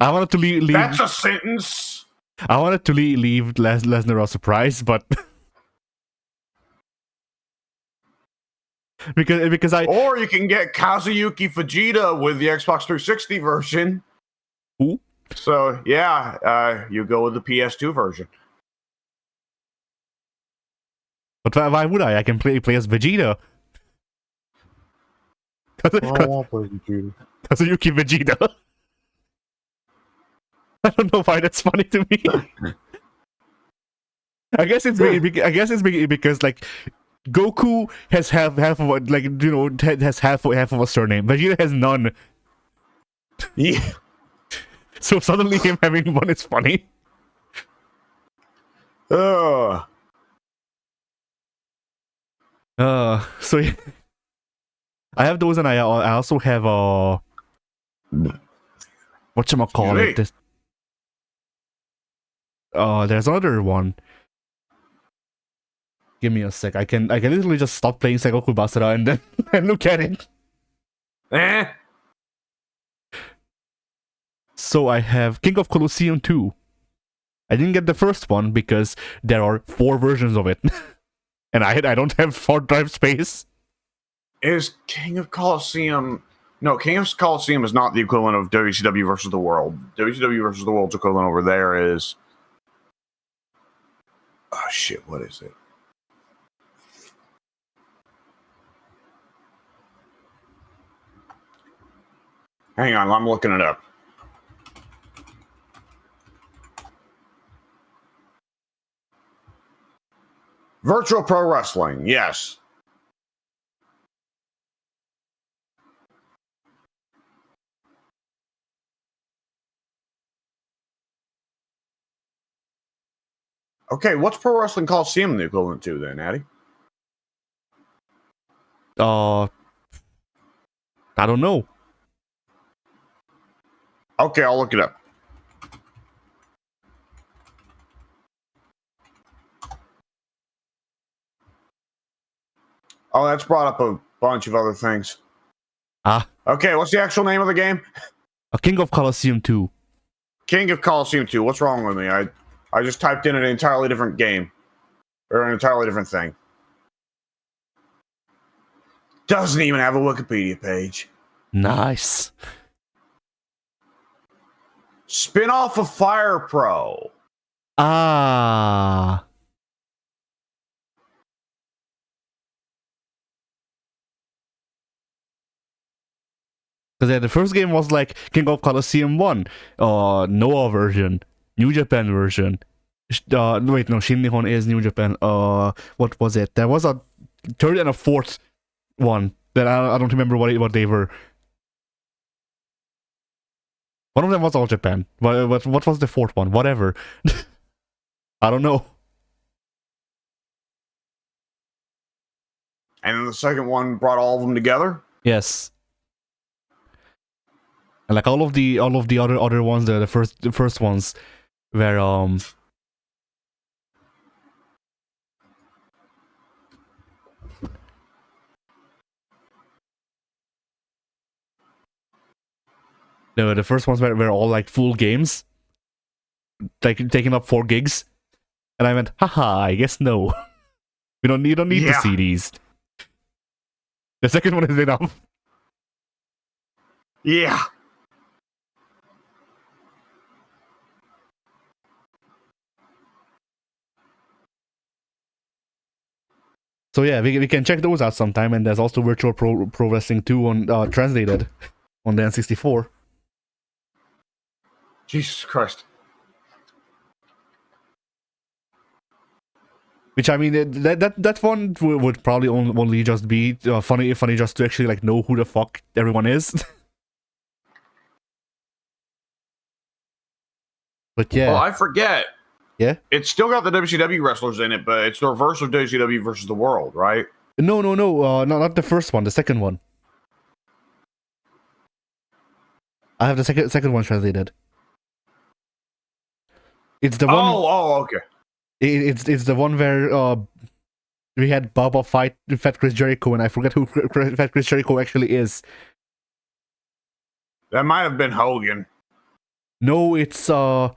wanted to leave. That's a sentence. I wanted to leave Lesnar a surprise, but because I. Or you can get Kazuyuki Fujita with the Xbox 360 version. Ooh. So yeah, you go with the PS2 version. But why would I? I can play as Vegeta. I want Vegeta. Kazuyuki Vegeta. I don't know why that's funny to me. I guess it's because Goku has half of has half of a surname. Vegeta has none. Yeah. So suddenly him having one is funny. So I have those, and I also have Whatchamacallit? Excuse There's another one. Give me a sec. I can literally just stop playing Sengoku Basara and then and look at it. Eh? So I have King of Colosseum 2. I didn't get the first one because there are 4 versions of it. And I don't have hard drive space. Is King of Colosseum... No, King of Colosseum is not the equivalent of WCW versus the World. WCW versus the World's equivalent over there is... Oh, shit, what is it? Hang on, I'm looking it up. Virtual Pro Wrestling, yes. Okay, what's Pro Wrestling Coliseum the equivalent to then, Addy? I don't know. Okay, I'll look it up. Oh, that's brought up a bunch of other things. Okay, what's the actual name of the game? A King of Colosseum 2. King of Colosseum 2. What's wrong with me? I just typed in an entirely different game. Or an entirely different thing. Doesn't even have a Wikipedia page. Nice. Spin-off of Fire Pro. Ah. Because the first game was like King of Colosseum 1, Noah version, New Japan version. Wait, no, Shin Nihon is New Japan. What was it? There was a third and a fourth one that I don't remember what they were. One of them was All Japan. What was the fourth one? Whatever. I don't know. And then the second one brought all of them together? Yes. And like all of the other ones, the first ones were the first ones were all like full games, like taking up 4 gigs, and I went, haha, I guess no. We don't need the CDs. The second one is enough. Yeah. So yeah, we can check those out sometime, and there's also Virtual Pro Wrestling 2 on translated on the N64. Jesus Christ. Which, I mean, that one would probably only just be funny just to actually like know who the fuck everyone is. But yeah. Well, I forget. Yeah? It's still got the WCW wrestlers in it, but it's the reverse of WCW versus the World, right? No, not the first one, the second one. I have the second one translated. It's the one. Oh, okay. It's the one where we had Baba fight Fat Chris Jericho, and I forget who Fat Chris Jericho actually is. That might have been Hogan. No, it's an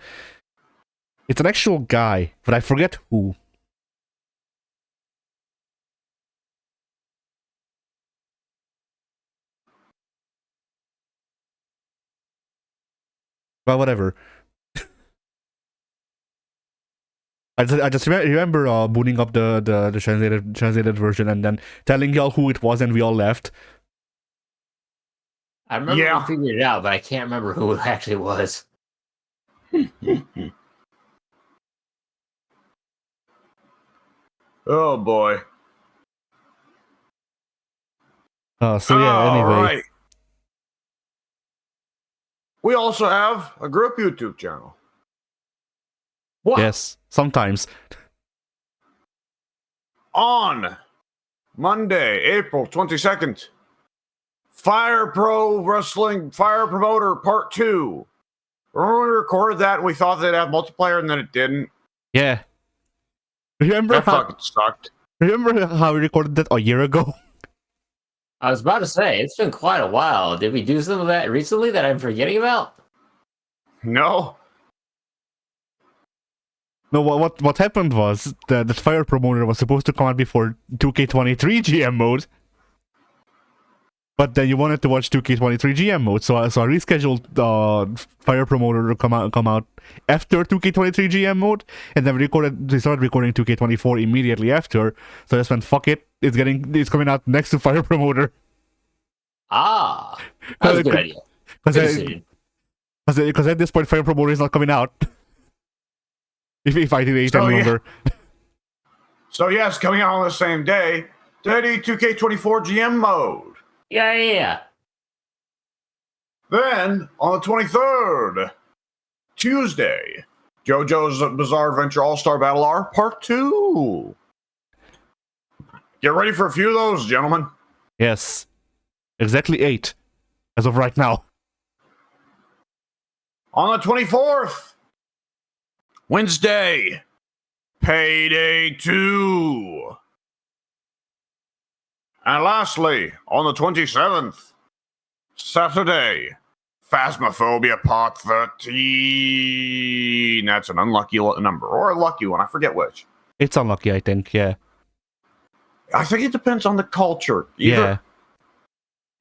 actual guy, but I forget who. Well, whatever. I just remember booting up the translated version and then telling y'all who it was, and we all left. I remember we figured it out, but I can't remember who it actually was. Oh boy. So yeah, anyway. Right. We also have a group YouTube channel. What? Yes, sometimes. On Monday, April 22nd, Fire Pro Wrestling Fire Promoter Part 2. Remember when we recorded that and we thought they'd have multiplayer and then it didn't? Yeah. Remember That fucking sucked. Remember how we recorded that a year ago? I was about to say, it's been quite a while. Did we do some of that recently that I'm forgetting about? No. No, what happened was that the Fire Promoter was supposed to come out before 2K23 GM mode. But then you wanted to watch 2K23 GM mode, so I rescheduled Fire Promoter to come out after 2K23 GM mode, and then we started recording 2K24 immediately after. So I just went, fuck it, it's coming out next to Fire Promoter. Ah, that was a good idea. Because at this point, Fire Promoter is not coming out. if I delay it any longer. So yes, coming out on the same day, Daddy 2K24 GM mode. Yeah. Then, on the 23rd, Tuesday, JoJo's Bizarre Adventure All-Star Battle R Part 2. Get ready for a few of those, gentlemen. Yes. Exactly 8, as of right now. On the 24th, Wednesday, Payday 2. And lastly, on the 27th, Saturday, Phasmophobia Part 13. That's an unlucky number, or a lucky one, I forget which. It's unlucky, I think, yeah. I think it depends on the culture. Yeah.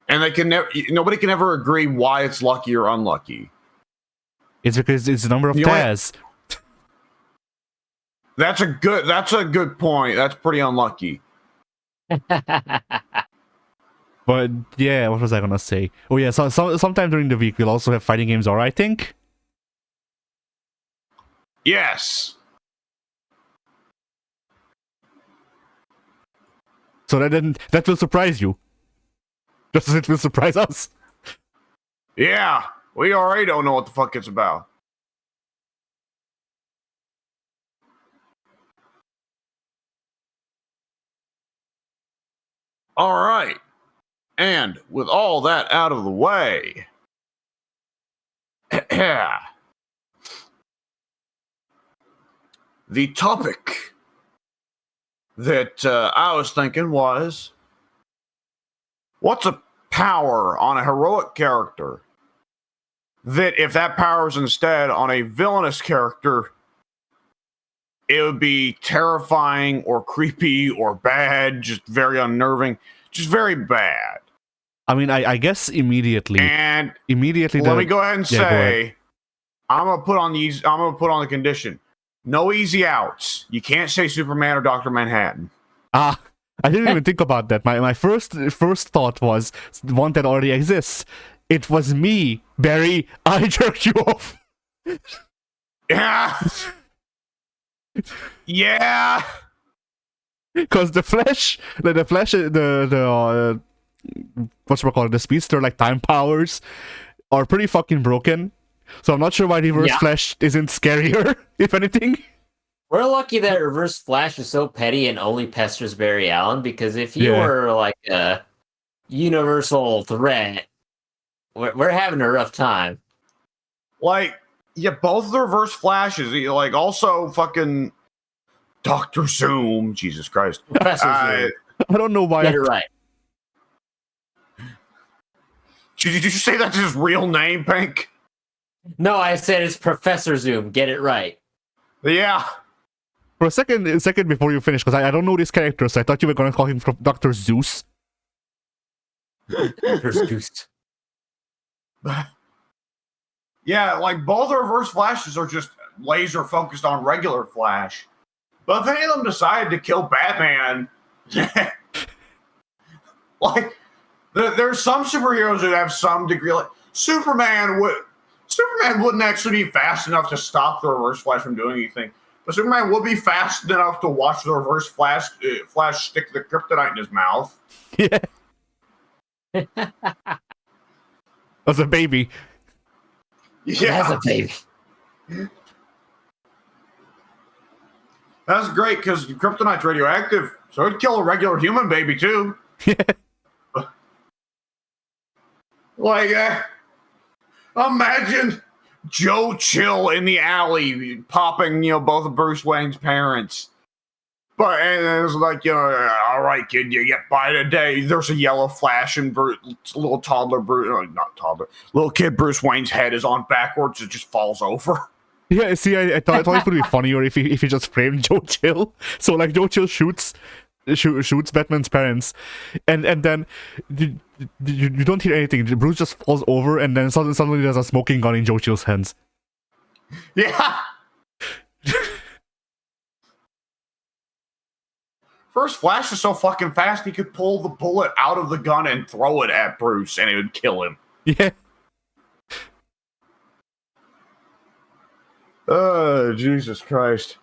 And nobody can ever agree why it's lucky or unlucky. It's because it's the number of Taz. That's a good point. That's pretty unlucky. But yeah, what was I gonna say? Oh yeah, so sometime during the week we'll also have fighting games, I think. Yes. So that will surprise you, just as it will surprise us. Yeah, we already don't know what the fuck it's about. All right. And with all that out of the way, the topic that I was thinking was, what's a power on a heroic character that if that power is instead on a villainous character, it would be terrifying or creepy or bad, just very unnerving, just very bad. I mean, I guess immediately. Let me go ahead and say, I'm gonna put on the condition: no easy outs. You can't say Superman or Dr. Manhattan. I didn't even think about that. My first thought was one that already exists. It was me, Barry. I jerked you off. Yeah. Yeah. Because the Flash, the whatchamacallit, the speedster like time powers are pretty fucking broken. So I'm not sure why Reverse Flash isn't scarier, if anything. We're lucky that Reverse Flash is so petty and only pesters Barry Allen, because if you were like a universal threat, we're having a rough time. Like, yeah, both the Reverse Flashes, like also fucking Dr. Zoom, Jesus Christ. Professor Zoom. I don't know why. Get it right. Did you say that's his real name, Pink? No, I said it's Professor Zoom. Get it right. Yeah. For a second before you finish, because I don't know this character, so I thought you were going to call him Dr. Zeus. Dr. Zeus. Yeah, like both the Reverse Flashes are just laser focused on regular Flash. But if any of them decided to kill Batman, like there's some superheroes that have some degree, like Superman wouldn't actually be fast enough to stop the Reverse Flash from doing anything. But Superman would be fast enough to watch the Reverse Flash stick the kryptonite in his mouth. Yeah. As a baby. Yeah. As a baby. That's great because kryptonite's radioactive, so it'd kill a regular human baby too. Yeah. Like, imagine Joe Chill in the alley popping, both of Bruce Wayne's parents. But and it's like, all right, kid, you get by today. There's a yellow flash, and little toddler, not toddler, little kid Bruce Wayne's head is on backwards. It just falls over. Yeah, see, I thought it would be funnier if he just framed Joe Chill. So like Joe Chill shoots Batman's parents, and then you don't hear anything. Bruce just falls over, and then suddenly there's a smoking gun in Joe Chill's hands. Yeah. First Flash is so fucking fast he could pull the bullet out of the gun and throw it at Bruce, and it would kill him. Yeah. Oh, Jesus Christ.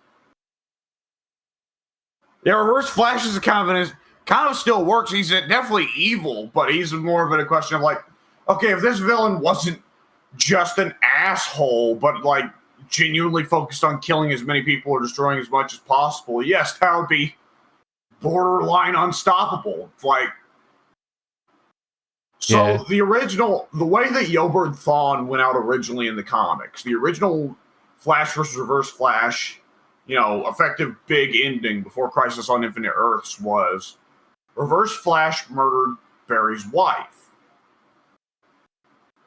Yeah, Reverse Flash is kind of still works. He's definitely evil, but he's more of a question of like, okay, if this villain wasn't just an asshole, but like genuinely focused on killing as many people or destroying as much as possible, yes, that would be borderline unstoppable. Like, so Yeah. the way that Yobert Thawne went out originally in the comics, the original Flash versus Reverse Flash, effective big ending before Crisis on Infinite Earths was Reverse Flash murdered Barry's wife.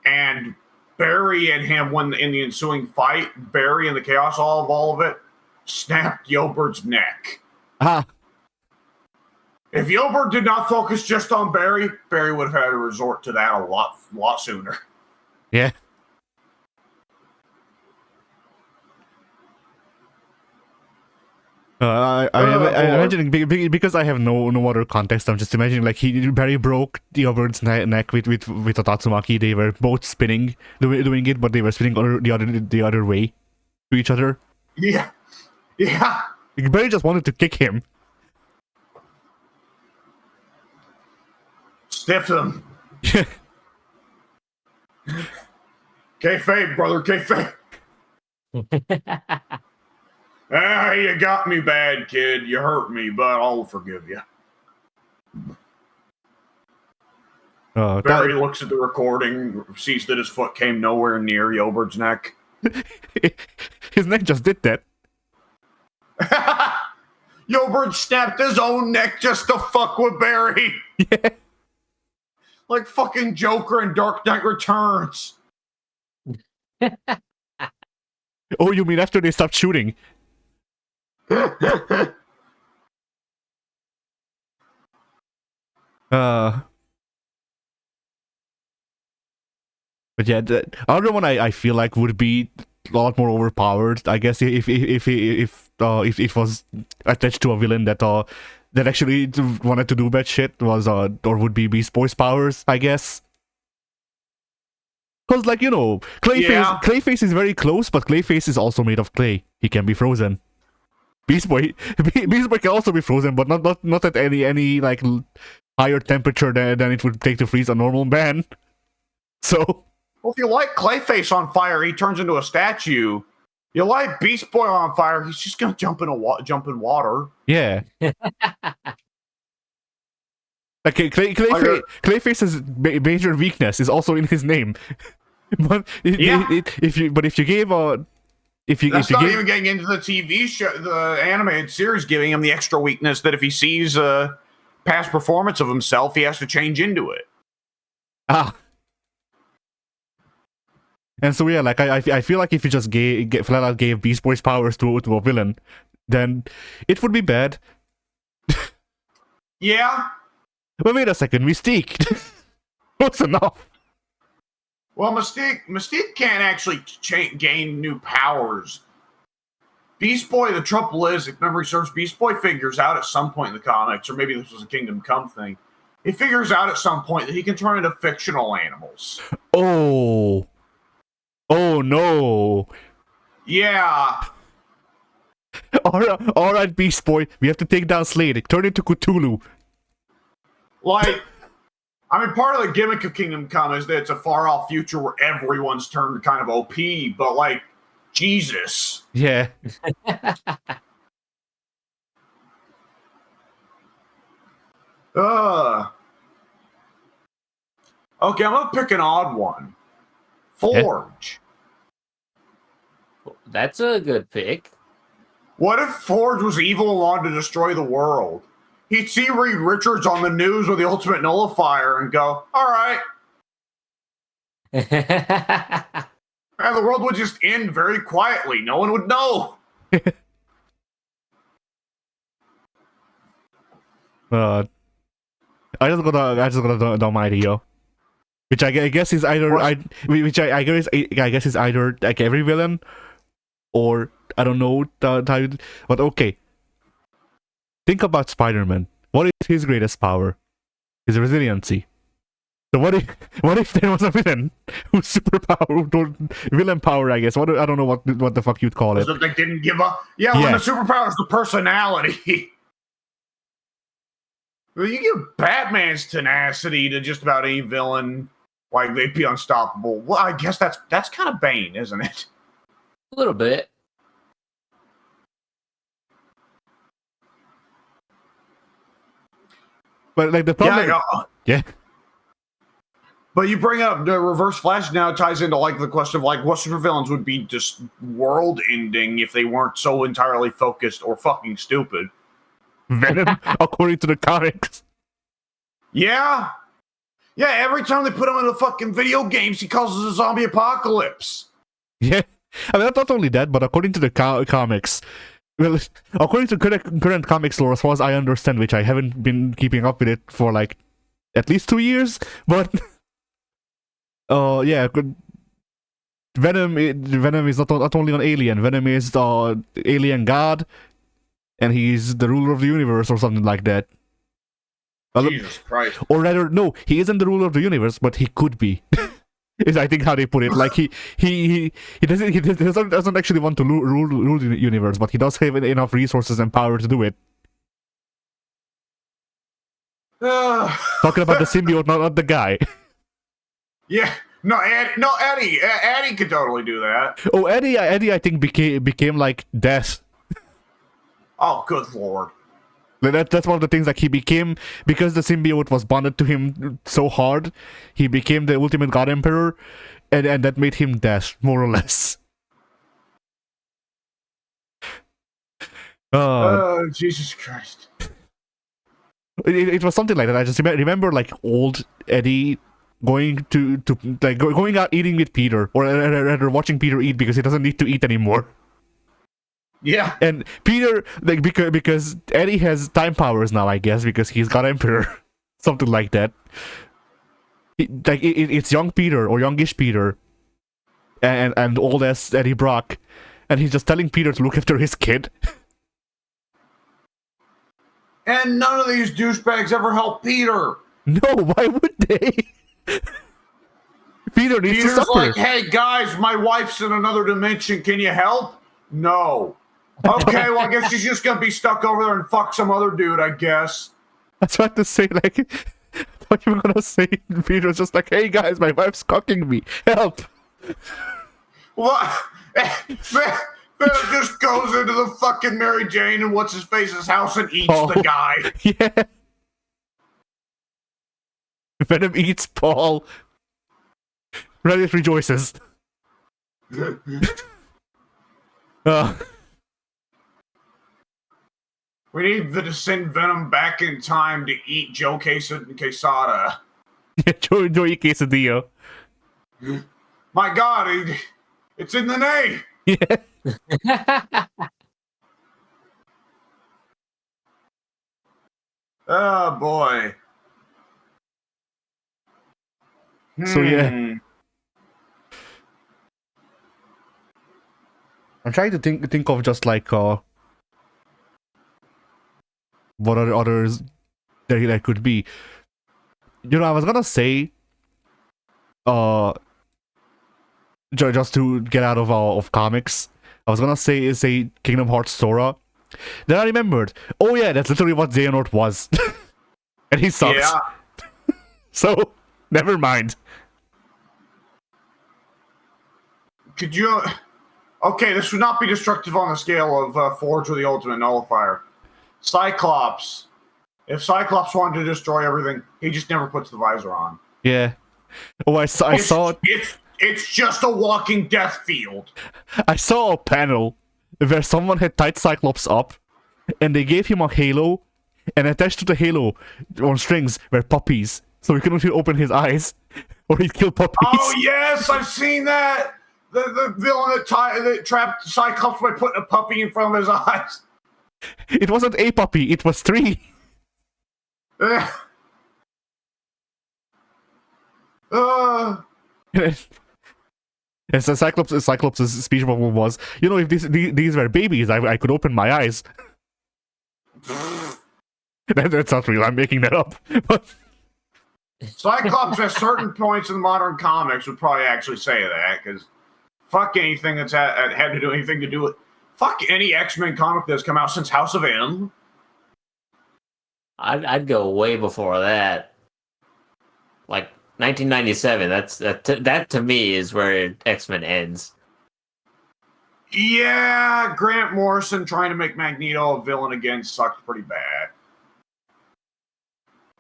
And Barry and him, when in the ensuing fight, Barry and the Chaos of all of it, snapped Yobert's neck. Ah. If Yobert did not focus just on Barry, Barry would have had to resort to that a lot sooner. Yeah. I'm imagining because I have no other context. I'm just imagining like Barry broke Yobert's neck with a Tatsumaki. They were both spinning, doing it, but they were spinning the other way to each other. Yeah. Barry just wanted to kick him. Stiff him. Kayfabe, brother, kayfabe. You got me bad, kid. You hurt me, but I'll forgive you. Barry looks at the recording, sees that his foot came nowhere near Yobert's neck. His neck just did that. Yobert snapped his own neck just to fuck with Barry. Yeah. Like fucking Joker in Dark Knight Returns. Oh, you mean after they stopped shooting? But yeah, the other one I feel like would be a lot more overpowered. I guess if it was attached to a villain that actually wanted to do bad shit was or would be Beast Boy's powers, I guess. Because like Clayface is very close, but Clayface is also made of clay. He can be frozen. Beast Boy can also be frozen, but not at any like higher temperature than it would take to freeze a normal man. So, well, if you light Clayface on fire, he turns into a statue. You light Beast Boy on fire, he's just gonna jump in water. Yeah. Like Clayface's major weakness is also in his name. But if you gave That's not even getting into the TV show, the animated series, giving him the extra weakness that if he sees a past performance of himself, he has to change into it. Ah. And so yeah, like I feel like if you just flat out gave Beast Boy's powers to a villain, then it would be bad. Yeah. But wait a second, Mystique. What's enough? Well, Mystique can't actually gain new powers. Beast Boy, the trouble is, if memory serves, Beast Boy figures out at some point in the comics, or maybe this was a Kingdom Come thing, he figures out at some point that he can turn into fictional animals. Oh no. Yeah. Alright, Beast Boy, we have to take down Slade. Turn into Cthulhu. Like, I mean, part of the gimmick of Kingdom Come is that it's a far-off future where everyone's turned kind of OP, but, like, Jesus. Yeah. Okay, I'm gonna pick an odd one. Forge. That's a good pick. What if Forge was evil and wanted to destroy the world? He'd see Reed Richards on the news with the ultimate nullifier and go, all right. And the world would just end very quietly. No one would know. I just got a dumb idea, which I guess is either I guess is either like every villain, or I don't know but okay. Think about Spider-Man. What is his greatest power? His resiliency. So what if there was a villain whose superpower, villain power, I guess. I don't know what the fuck you'd call it. That they didn't give up. Yeah, when the superpower is the personality. Well, you give Batman's tenacity to just about any villain, like they'd be unstoppable. Well, I guess that's kind of Bane, isn't it? A little bit. But like the problem, yeah. But you bring up the Reverse Flash now ties into like the question of like what supervillains would be just world ending if they weren't so entirely focused or fucking stupid. Venom, according to the comics. Yeah. Yeah, every time they put him in the fucking video games, he causes a zombie apocalypse. Yeah. I mean, not only that, but according to the comics, well, according to current comics lore, as far as I understand, which I haven't been keeping up with it for like at least 2 years, but yeah, Venom is not only an alien. Venom is the alien god, and he's the ruler of the universe or something like that. Jesus Christ. Or rather, no, he isn't the ruler of the universe, but he could be. Is I think how they put it. Like he doesn't actually want to rule the universe, but he does have enough resources and power to do it. Talking about the symbiote, not the guy. Yeah, no, Eddie. Eddie could totally do that. Oh, Eddie, I think became like death. Oh, good lord. That's one of the things, like he became, because the symbiote was bonded to him so hard, he became the ultimate god emperor, and that made him death, more or less. Oh, Jesus Christ. It was something like that. I just remember like old Eddie going to like going out eating with Peter, or rather watching Peter eat because he doesn't need to eat anymore. Yeah. And Peter, like, because Eddie has time powers now, I guess, because he's got Emperor. Something like that. It's young Peter, or youngish Peter, and old ass Eddie Brock, and he's just telling Peter to look after his kid. And none of these douchebags ever help Peter. No, why would they? Peter needs Peter's to suffer. like, hey guys, my wife's in another dimension. Can you help? No. Okay, well, I guess she's just gonna be stuck over there and fuck some other dude, I guess. I was about to say, like, I thought you were gonna say Peter's just like, hey guys, my wife's cocking me. Help. What? Venom just goes into the fucking Mary Jane and what's his face's house and eats the guy. Yeah. Venom eats Paul. Reddit rejoices. We need to send Venom back in time to eat Joe Quesada. Yeah, Joey Quesadillo. My God, it's in the name. Yeah. Oh boy. So yeah. I'm trying to think of just like what are others that could be. You know, I was gonna say just to get out of comics, I was gonna say Kingdom Hearts Sora. Then I remembered, oh yeah, that's literally what Xehanort was. And he sucks. Yeah. So never mind. Could you? Okay, this would not be destructive on the scale of Forge or the Ultimate Nullifier. Cyclops. If Cyclops wanted to destroy everything, he just never puts the visor on. Yeah. Oh, I saw It's just a walking death field. I saw a panel where someone had tied Cyclops up, and they gave him a halo, and attached to the halo on strings were puppies, so he couldn't open his eyes, or he'd kill puppies. Oh yes, I've seen that. The villain that trapped Cyclops by putting a puppy in front of his eyes. It wasn't a puppy; it was 3. And so Cyclops' speech bubble was, if these were babies, I could open my eyes. That's not real. I'm making that up. Cyclops at certain points in modern comics would probably actually say that, because fuck anything that's had to do anything to do with fuck any X-Men comic that's come out since House of M. I'd go way before that. Like 1997. That to me is where X-Men ends. Yeah, Grant Morrison trying to make Magneto a villain again sucked pretty bad.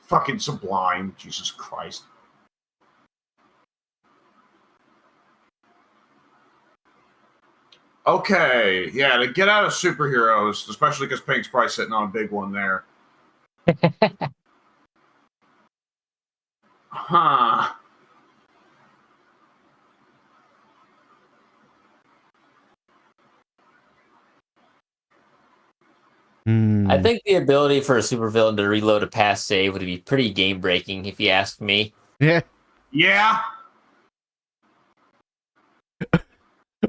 Fucking Sublime, Jesus Christ. Okay, yeah, to get out of superheroes, especially because Pink's probably sitting on a big one there. Huh. I think the ability for a supervillain to reload a past save would be pretty game breaking, if you ask me. Yeah. Yeah.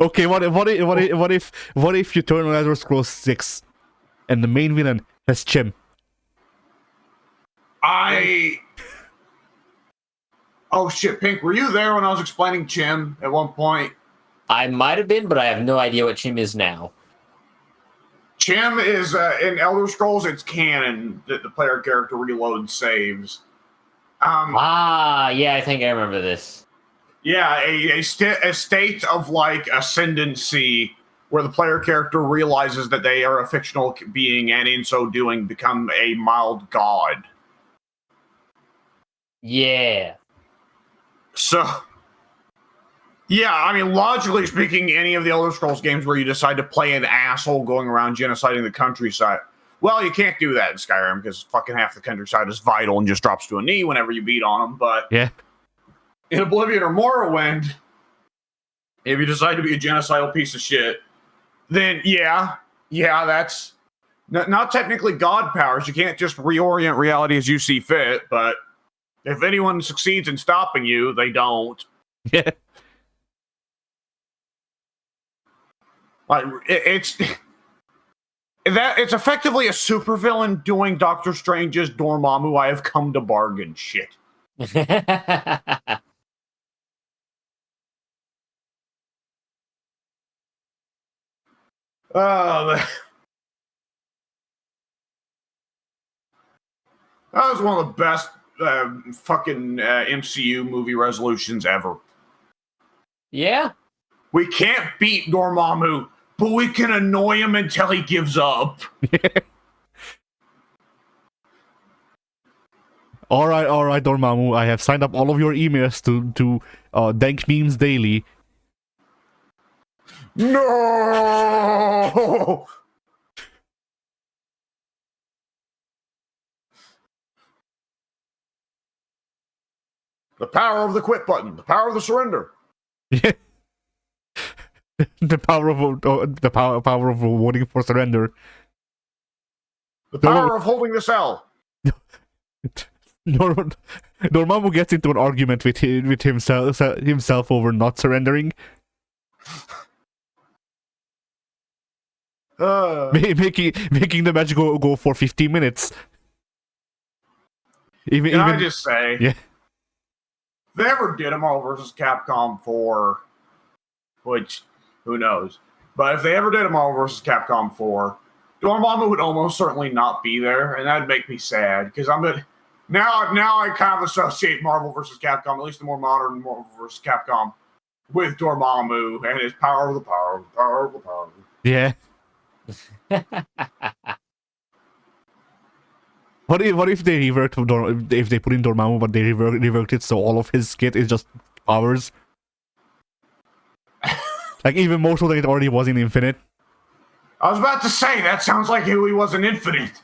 Okay. What if you turn on Elder Scrolls 6, and the main villain has Chim? Oh shit, Pink, were you there when I was explaining Chim at one point? I might have been, but I have no idea what Chim is now. Chim is in Elder Scrolls. It's canon that the player character reloads saves. Yeah, I think I remember this. Yeah, a state of like ascendancy where the player character realizes that they are a fictional being, and in so doing become a mild god. Yeah. So, yeah, I mean, logically speaking, any of the Elder Scrolls games where you decide to play an asshole going around genociding the countryside, well, you can't do that in Skyrim because fucking half the countryside is vital and just drops to a knee whenever you beat on them. But yeah, in Oblivion or Morrowind, if you decide to be a genocidal piece of shit, then yeah, that's not technically god powers. You can't just reorient reality as you see fit, but if anyone succeeds in stopping you, they don't. Yeah. Like it's effectively a supervillain doing Doctor Strange's Dormammu I have come to bargain shit. That was one of the best fucking MCU movie resolutions ever. Yeah. We can't beat Dormammu, but we can annoy him until he gives up. All right, Dormammu. I have signed up all of your emails to Dank Memes Daily. No! The power of the quit button. The power of the surrender. Yeah. the power of voting for surrender. The power of holding the cell. Dormammu gets into an argument with himself over not surrendering. Making the match go for 15 minutes. Can I just say, yeah. If they ever did a Marvel vs. Capcom 4, which who knows, but if they ever did a Marvel vs. Capcom 4, Dormammu would almost certainly not be there, and that'd make me sad because now I kind of associate Marvel vs. Capcom, at least the more modern Marvel vs. Capcom, with Dormammu and his power of the power of the power of the power. Yeah. What if they if they put in Dormammu, but they revert it so all of his kit is just powers? Like even more so than it already was in Infinite. I was about to say, that sounds like he was an infinite.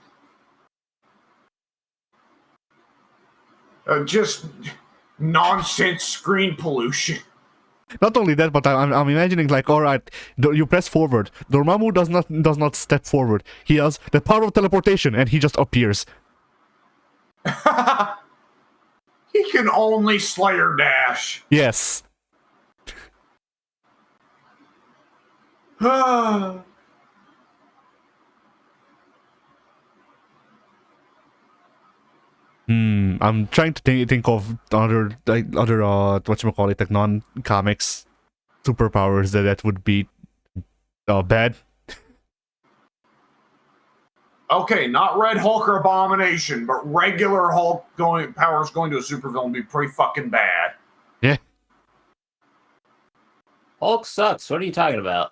Just nonsense screen pollution. Not only that, but I'm imagining like, all right, you press forward. Dormammu does not step forward. He has the power of teleportation, and he just appears. He can only Slayer dash. Yes. I'm trying to think of other whatchamacallit, like non-comics superpowers that would be bad. Okay, not Red Hulk or Abomination, but regular Hulk powers going to a supervillain would be pretty fucking bad. Yeah. Hulk sucks. What are you talking about?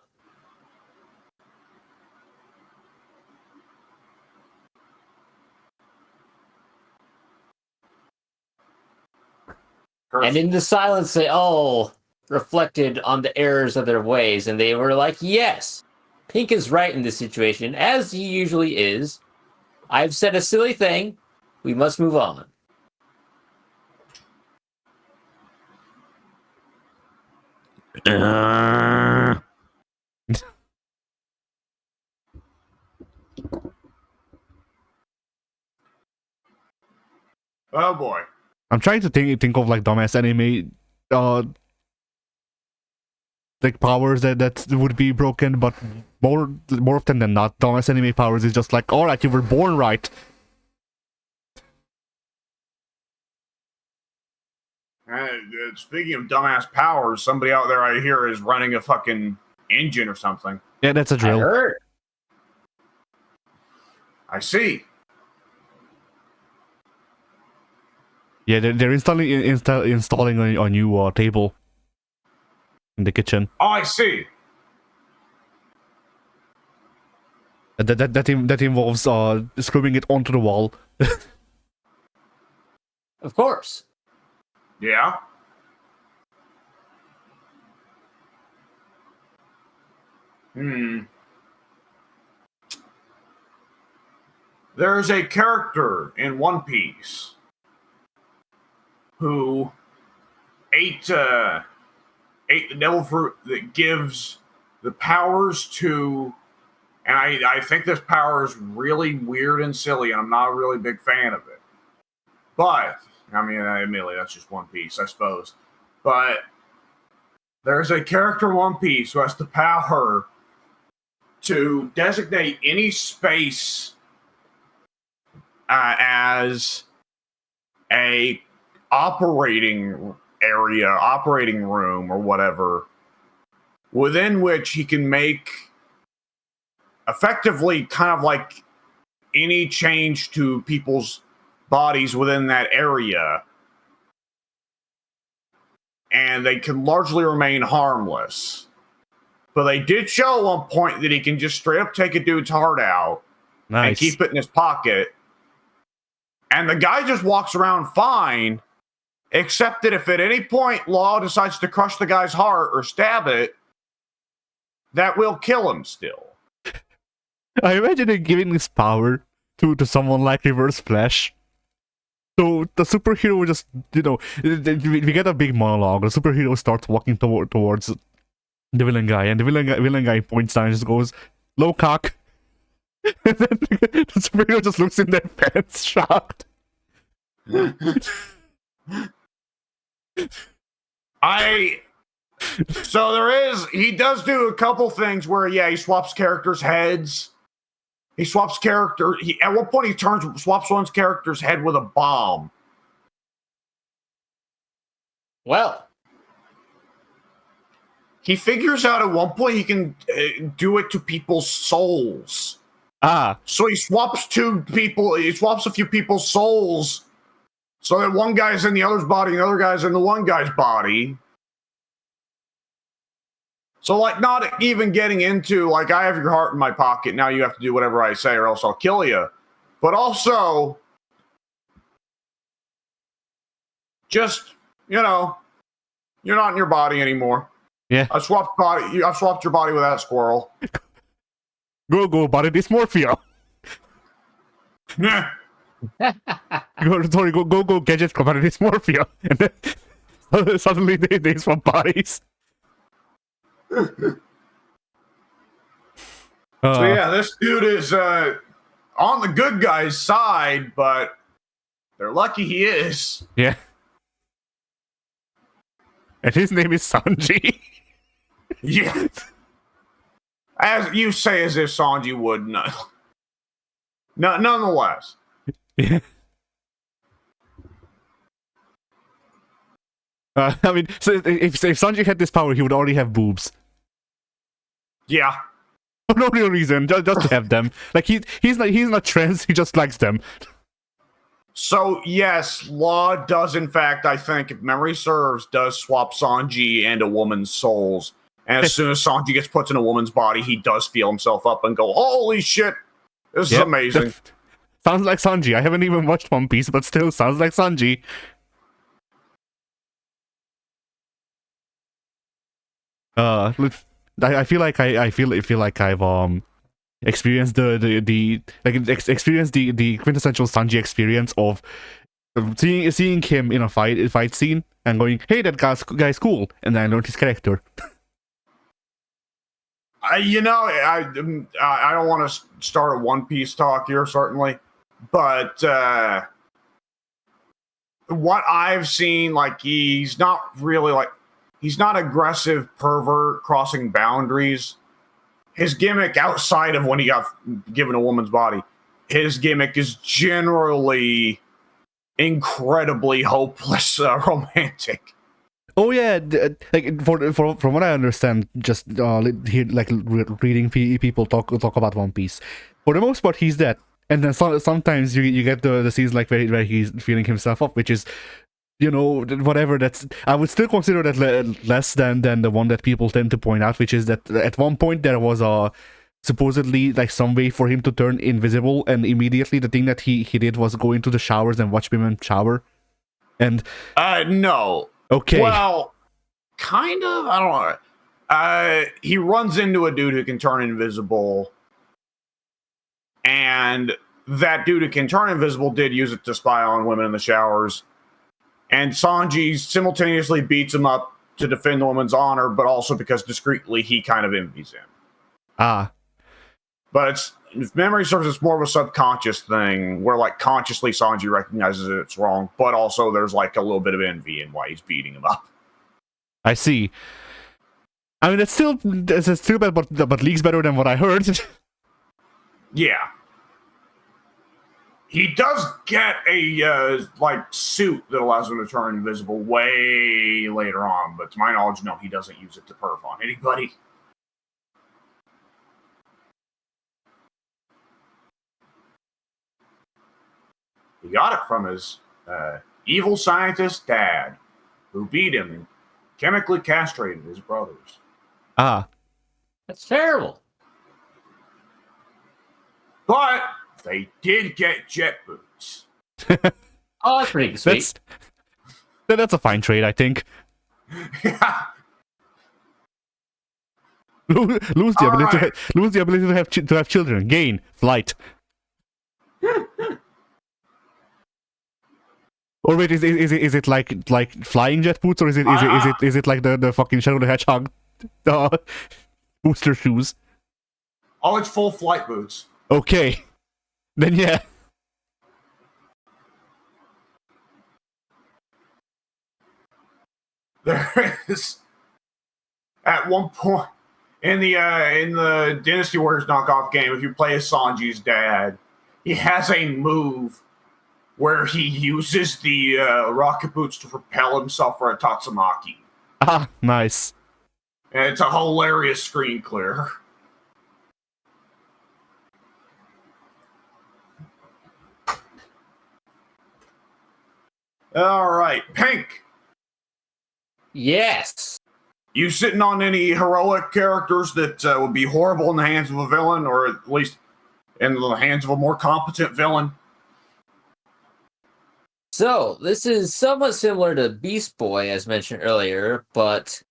And in the silence, they all reflected on the errors of their ways, and they were like, yes, Pink is right in this situation, as he usually is. I've said a silly thing. We must move on. Oh boy. I'm trying to think of like dumbass anime like powers that would be broken, but more often than not, dumbass anime powers is just like, alright, you were born right. Speaking of dumbass powers, somebody out there I hear is running a fucking engine or something. Yeah, that's a drill. I heard. I see. Yeah, they're installing a new table in the kitchen. Oh, I see. That involves screwing it onto the wall. Of course. Yeah. There's a character in One Piece who ate the devil fruit that gives the powers to, and I think this power is really weird and silly, and I'm not a really big fan of it. But, I mean, admittedly, that's just One Piece, I suppose. But there's a character in One Piece who has the power to designate any space as a operating area, operating room, or whatever, within which he can make effectively kind of like any change to people's bodies within that area, and they can largely remain harmless. But they did show at one point that he can just straight up take a dude's heart out and keep it in his pocket, and the guy just walks around fine, except that if at any point Law decides to crush the guy's heart or stab it, that will kill him still. I imagine it giving this power to someone like Reverse Flash. So the superhero will just, we get a big monologue. The superhero starts walking towards the villain guy, and the villain guy points down and just goes, "Low cock." And then the superhero just looks in their pants, shocked. So he does do a couple things where, he swaps characters' heads. He swaps at one point he swaps one's character's head with a bomb. Well, he figures out at one point he can do it to people's souls. So he swaps a few people's souls so that one guy's in the other's body and the other guy's in the one guy's body. So, like, not even getting into, like, I have your heart in my pocket, now you have to do whatever I say or else I'll kill you. But also, just, you're not in your body anymore. Yeah. I swapped your body with that squirrel. Go, body dysmorphia. Nah. Go, gadget, body dysmorphia. And then suddenly they swap bodies. So yeah, this dude is on the good guy's side, but they're lucky he is. Yeah. And his name is Sanji. Yeah. As you say, as if Sanji would know. No, nonetheless. Yeah. I mean, so if Sanji had this power, he would already have boobs. Yeah. For no real reason, just to have them. Like he's not trans. He just likes them. So yes, Law does in fact, I think, if memory serves, does swap Sanji and a woman's souls. And as soon as Sanji gets put in a woman's body, he does feel himself up and go, "Holy shit, this is amazing." Sounds like Sanji. I haven't even watched One Piece, but still sounds like Sanji. I feel like I've experienced the quintessential Sanji experience of seeing him in a fight scene and going, "Hey, that guy's cool," and then I learned his character. I don't want to start a One Piece talk here, certainly, but what I've seen, like, he's not aggressive pervert crossing boundaries. His gimmick outside of when he got given a woman's body, his gimmick is generally incredibly hopeless romantic. Oh yeah, like from what I understand, just reading people talk about One Piece. For the most part, he's dead, and then sometimes you get the scenes like where he's feeling himself up, which is, whatever. That's, I would still consider that less than the one that people tend to point out, which is that at one point there was supposedly like some way for him to turn invisible, and immediately the thing that he did was go into the showers and watch women shower, and no. Okay. Well, kind of. I don't know. He runs into a dude who can turn invisible, and that dude who can turn invisible did use it to spy on women in the showers. And Sanji simultaneously beats him up to defend the woman's honor, but also because discreetly he kind of envies him. Ah. But if memory serves, it's more of a subconscious thing where, like, consciously Sanji recognizes it's wrong, but also there's like a little bit of envy in why he's beating him up. I see. I mean, it's still bad, but leaks better than what I heard. Yeah. He does get a suit that allows him to turn invisible way later on, but to my knowledge, no, he doesn't use it to perv on anybody. He got it from his evil scientist dad, who beat him and chemically castrated his brothers. Ah. That's terrible. But they did get jet boots. Oh, that's pretty sweet. That's a fine trade, I think. Yeah. Lose the ability to have children. Gain flight. Or wait, is it like flying jet boots, or is it like the fucking Shadow the Hedgehog booster shoes? Oh, it's full flight boots. Okay, then yeah. There is at one point in the Dynasty Warriors knockoff game, if you play as Sanji's dad, he has a move where he uses the rocket boots to propel himself for a Tatsumaki. Ah, nice. And it's a hilarious screen clear. All right, Pink. Yes. You sitting on any heroic characters that would be horrible in the hands of a villain, or at least in the hands of a more competent villain? So, this is somewhat similar to Beast Boy, as mentioned earlier, but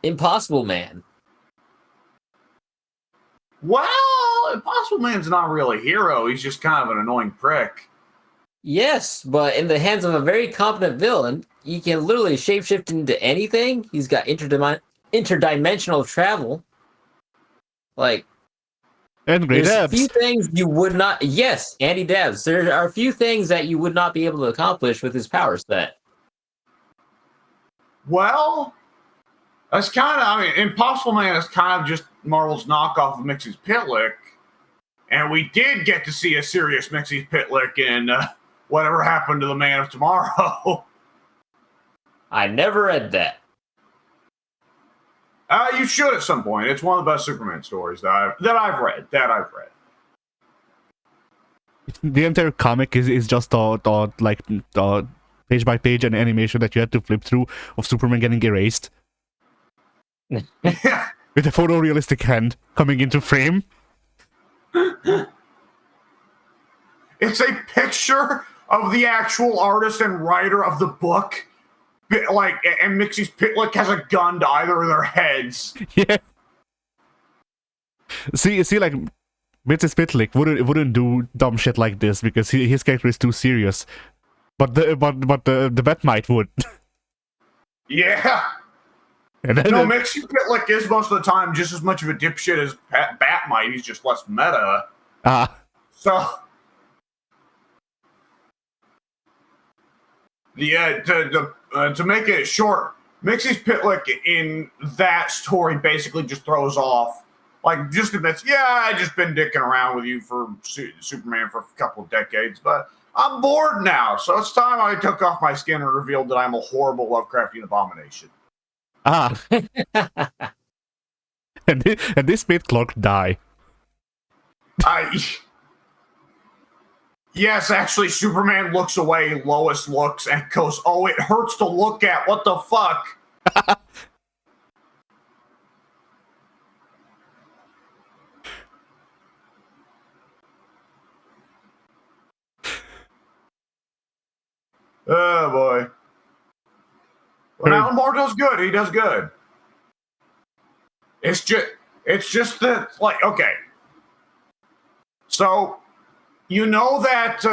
Impossible Man. Well, Impossible Man's not really a hero. He's just kind of an annoying prick. Yes, but in the hands of a very competent villain, he can literally shapeshift into anything. He's got interdimensional travel. Like, And great there's a abs. few things you would not. Yes, Andy Dabs. There are a few things that you would not be able to accomplish with his power set. Well, that's kind of, I mean, Impossible Man is kind of just Marvel's knockoff of Mixie's Pitlick. And we did get to see a serious Mixie's Pitlick in Whatever Happened to the Man of Tomorrow. I never read that. You should at some point. It's one of the best Superman stories that I've read. The entire comic is just like page by page an animation that you had to flip through of Superman getting erased Yeah. with a photorealistic hand coming into frame. It's a picture of the actual artist and writer of the book. Like, and Mixie's Pitlick has a gun to either of their heads. Yeah. See, like Mrs. Pitlick wouldn't do dumb shit like this because his character is too serious. But the Batmite would. Yeah. And then No, Mixie Pitlick is most of the time just as much of a dipshit as Batmite. He's just less meta. So, yeah, to make it short, Mixie's Pitlick in that story basically just throws off, like, just admits, yeah, I just been dicking around with you for Superman for a couple of decades, but I'm bored now, so it's time I took off my skin and revealed that I'm a horrible Lovecraftian abomination. and this made Clark die. Yes, actually, Superman looks away, Lois looks, and goes, oh, it hurts to look at, what the fuck? Oh, boy. When Alan Moore does good, he does good. It's just that, like, okay. So, you know that,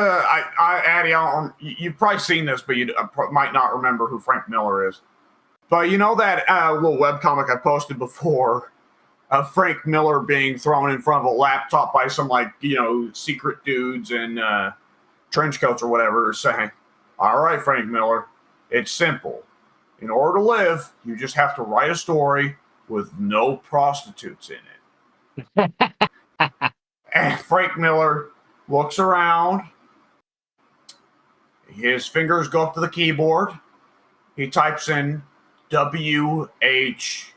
Addie, you've probably seen this, but you might not remember who Frank Miller is. But you know that little webcomic I posted before of Frank Miller being thrown in front of a laptop by some, like, secret dudes in trench coats or whatever, saying, all right, Frank Miller, it's simple. In order to live, you just have to write a story with no prostitutes in it. And Frank Miller looks around. His fingers go up to the keyboard. He types in WH.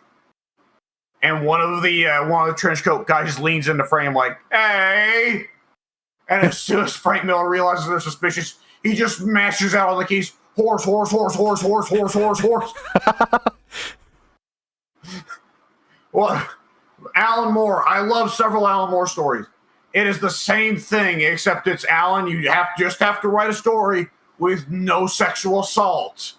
And one of the trench coat guys leans into frame like, hey. And as soon as Frank Miller realizes they're suspicious, he just mashes out on the keys. Horse, horse, horse, horse, horse, horse, horse, horse. Well, Alan Moore. I love several Alan Moore stories. It is the same thing, except it's Alan. You just have to write a story with no sexual assault.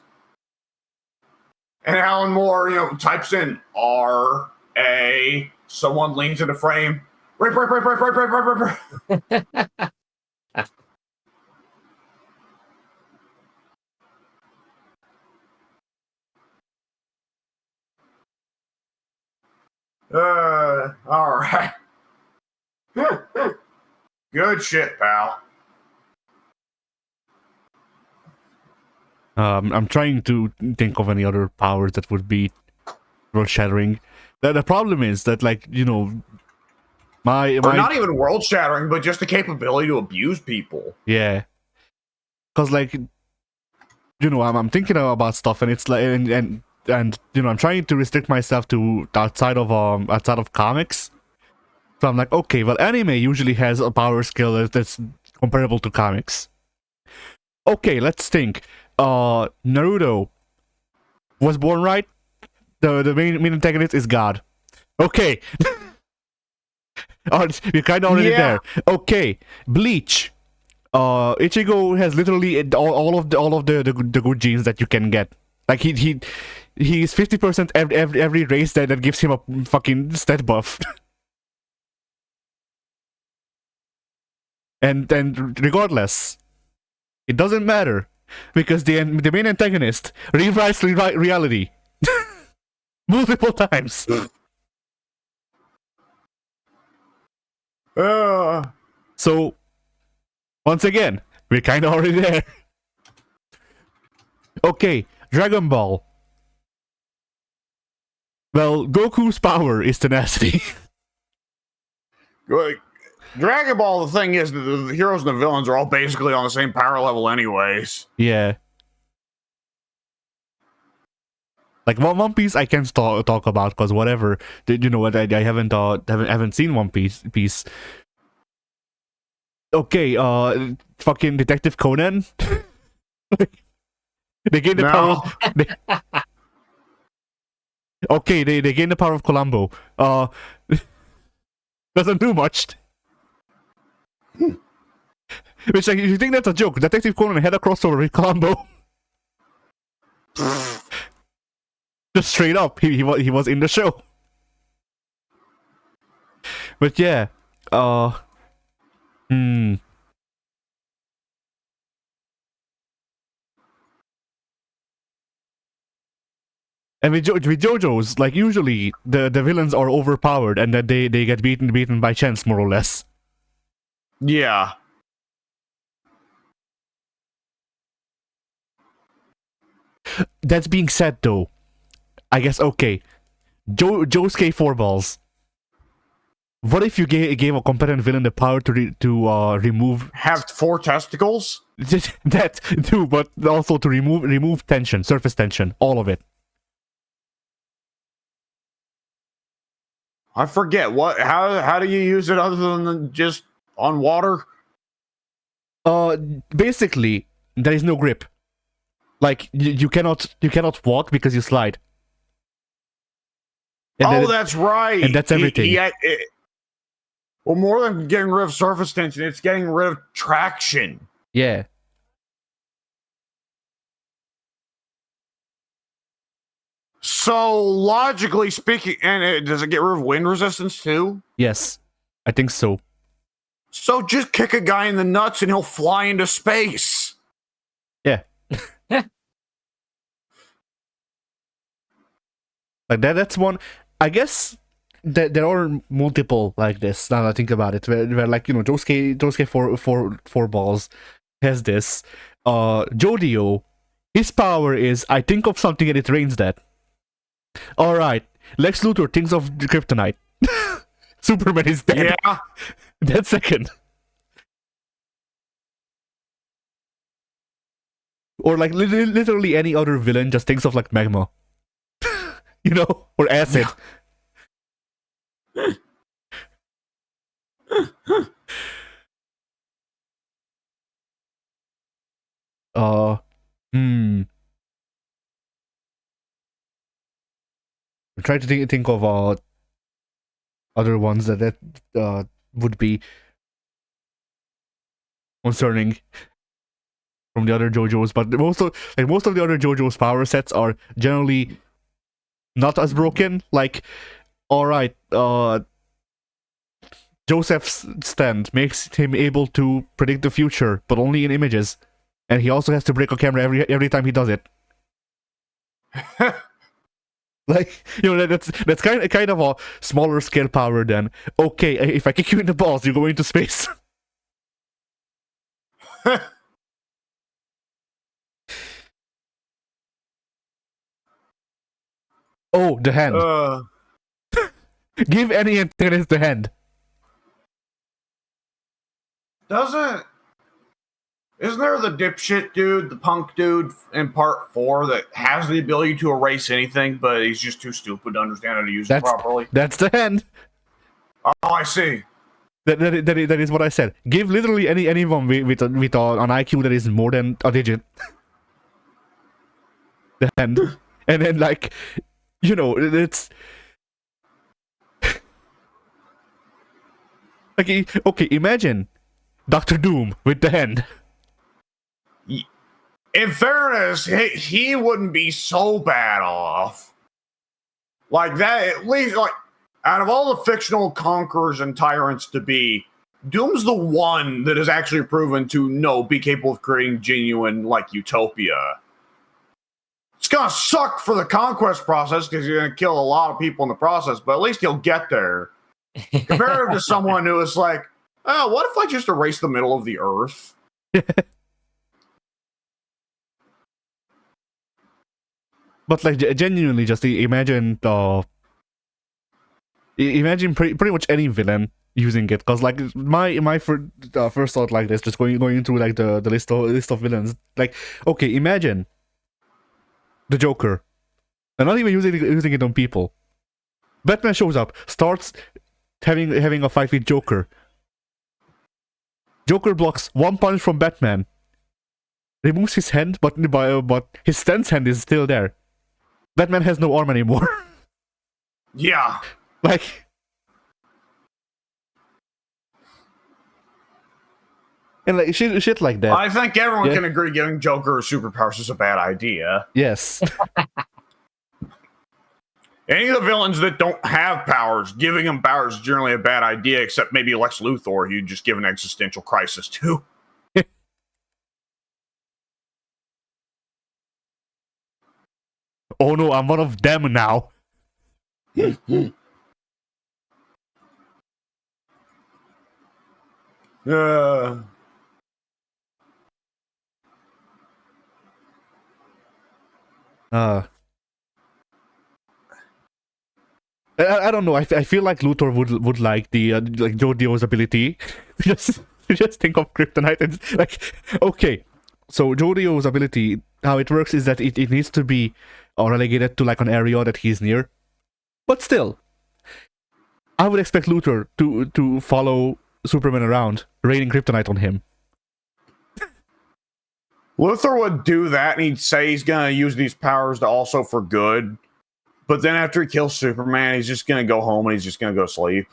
And Alan Moore, types in R-A. Someone leans into frame. Rape, rape, rape, rape, rape, rape, rape, rape. All right. Good shit, pal. I'm trying to think of any other powers that would be world-shattering. The problem is that, like, my not even world-shattering, but just the capability to abuse people. Yeah. Because, like, I'm thinking about stuff, and it's like, and I'm trying to restrict myself to outside of comics. So I'm like, okay, well, anime usually has a power skill that's comparable to comics. Okay, let's think. Naruto was born right. The main antagonist is God. Okay. We're kind of already there. Okay, Bleach. Ichigo has literally all of the good genes that you can get. Like he's 50% every race that gives him a fucking stat buff. and regardless, it doesn't matter because the main antagonist rewrites reality multiple times. So once again, we're kind of already there. Okay, Dragon Ball. Well, Goku's power is tenacity. Like, Dragon Ball, the thing is, the heroes and the villains are all basically on the same power level anyways. Yeah. Like One Piece, I can't talk about because whatever. You know what? I haven't seen One Piece. Okay, fucking Detective Conan. They gain the power. Okay, they gain the power of Columbo. Doesn't do much. Which, like, if you think that's a joke, Detective Conan had a crossover with Columbo. Just straight up, he was in the show. But yeah, And with JoJo's, like, usually the villains are overpowered and that they get beaten by chance, more or less. Yeah. That being said, though, I guess, okay, Josuke 4 balls. What if you gave a competent villain the power to remove... Have 4 testicles? That too, but also to remove tension, surface tension, all of it. I forget what. How do you use it other than just on water? Basically, there is no grip. Like you cannot walk because you slide. And that's right. And that's everything. Well, more than getting rid of surface tension, it's getting rid of traction. Yeah. So logically speaking, and does it get rid of wind resistance too? Yes, I think so. So just kick a guy in the nuts and he'll fly into space. Yeah. Like that's one. I guess there are multiple like this. Now that I think about it, where like, you know, Josuke four balls has this. Jodio, his power is, I think of something and it rains that. All right, Lex Luthor thinks of kryptonite. Superman is dead. Yeah. That's second. Or like literally any other villain just thinks of like magma. You know, or acid. I'm trying to think of other ones that would be concerning from the other JoJo's, but most of the other JoJo's power sets are generally not as broken. Like, all right, Joseph's stand makes him able to predict the future, but only in images, and he also has to break a camera every time he does it. Like, you know, that's kind of a smaller scale power than, okay, if I kick you in the balls, you go into space. Oh, the hand. Give any antagonist the hand. Isn't there the dipshit dude, the punk dude in part 4 that has the ability to erase anything, but he's just too stupid to understand how to use it properly? That's the hand. Oh, I see. That is what I said. Give literally anyone with an IQ that is more than a digit the hand, and then, like, you know, it's like, okay, imagine Doctor Doom with the hand. In fairness, he wouldn't be so bad off. Like that, at least, like, out of all the fictional conquerors and tyrants to be, Doom's the one that is actually proven to be capable of creating genuine, like, utopia. It's gonna suck for the conquest process because you're gonna kill a lot of people in the process, but at least he'll get there. Compared to someone who is like, oh, what if I just erase the middle of the earth? But like genuinely, just imagine, imagine pretty much any villain using it. Because like my first thought like this, just going through like the list of villains. Like, okay, imagine the Joker, and not even using it on people. Batman shows up, starts having a fight with Joker. Joker blocks one punch from Batman, removes his hand, but his stance hand is still there. Batman has no arm anymore. Yeah. Like, and like shit like that. I think everyone can agree giving Joker superpowers is a bad idea. Yes. Any of the villains that don't have powers, giving them powers is generally a bad idea, except maybe Lex Luthor, who just give an existential crisis to. Oh no, I'm one of them now. I don't know. I feel like Luthor would like the like Jodio's ability. just think of Kryptonite and like, okay, so Jodio's ability, how it works is that it needs to be relegated to like an area that he's near. But still, I would expect Luthor to follow Superman around, raining Kryptonite on him. Luthor would do that, and he'd say he's gonna use these powers to also for good. But then after he kills Superman, he's just gonna go home and he's just gonna go sleep.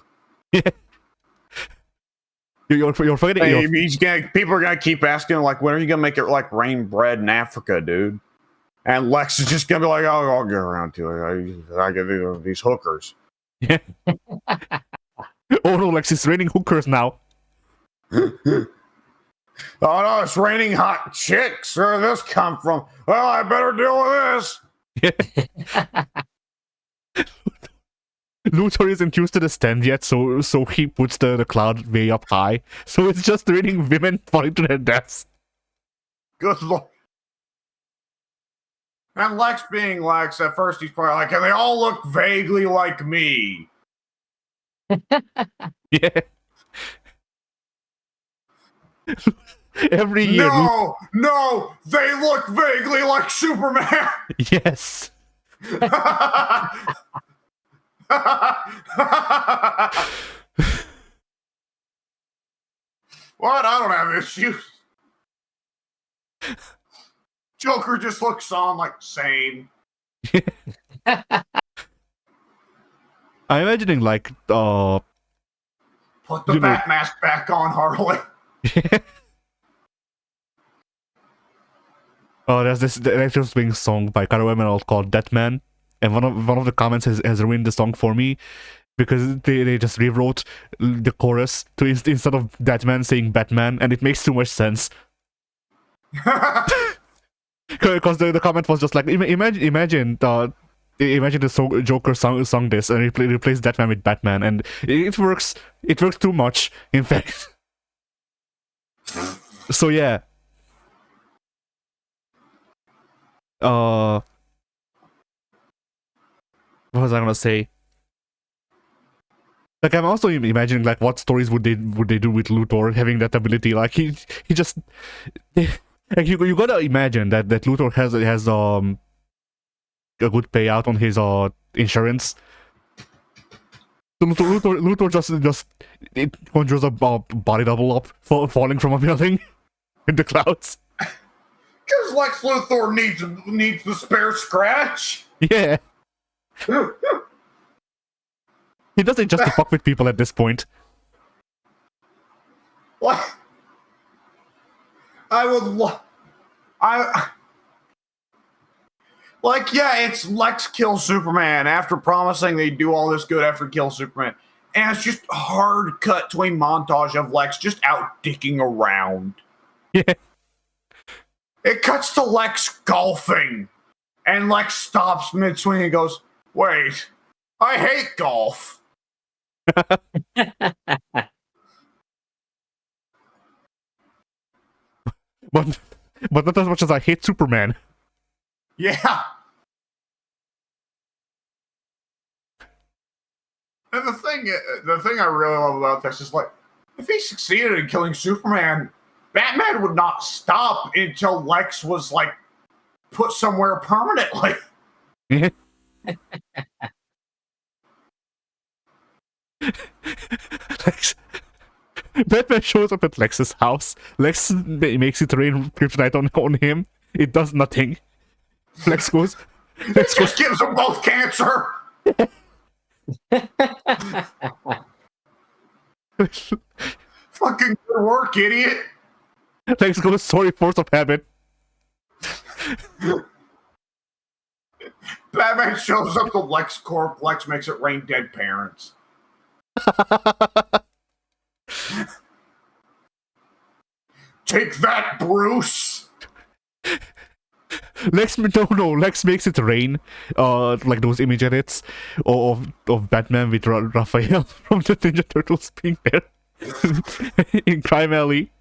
You're forgetting. People are gonna keep asking, like, when are you gonna make it like rain bread in Africa, dude? And Lex is just gonna be like, oh, I'll get around to it. I get these hookers. Yeah. Oh no, Lex, it's raining hookers now. Oh no, it's raining hot chicks. Where did this come from? Well, I better deal with this. Yeah. Luthor isn't used to the stand yet, so he puts the cloud way up high. So it's just raining women falling to their deaths. Good lord. And Lex being Lex, at first he's probably like, and they all look vaguely like me. Yeah. Every year. No, they look vaguely like Superman. Yes. What? I don't have issues. Joker just looks on like same. I'm imagining like put the bat mask back on, Harley. Oh, there's this Electro Swing song by Caro Emerald called Deadman, and one of the comments has ruined the song for me because they just rewrote the chorus to instead of Deadman saying Batman, and it makes too much sense. Because the comment was just like, imagine the Joker sung this and replaced Deadman with Batman, and it works too much, in fact. So yeah. What was I gonna say? Like, I'm also imagining like what stories would they do with Luthor having that ability. Like he just like you gotta imagine that Luthor has a good payout on his insurance. So Luthor just it conjures a body double up falling from a building in the clouds. Because Lex Luthor needs the spare scratch. Yeah. He does it just to fuck with people at this point. What? I would like, yeah, it's Lex kills Superman after promising they'd do all this good after kill Superman. And it's just hard cut to a montage of Lex just out dicking around. Yeah. It cuts to Lex golfing. And Lex stops mid-swing and goes, wait, I hate golf. But not as much as I hate Superman. Yeah. And the thing I really love about this is, like, if he succeeded in killing Superman, Batman would not stop until Lex was, like, put somewhere permanently. Batman shows up at Lex's house. Lex makes it rain kryptonite on him. It does nothing. Lex goes. It just gives them both cancer. Fucking good work, idiot. Lex goes, sorry, force of habit. Batman shows up to Lex Corp. Lex makes it rain dead parents. Take that, Bruce. Lex makes it rain, like those image edits of Batman with Raphael from the Ninja Turtles being there in Crime Alley.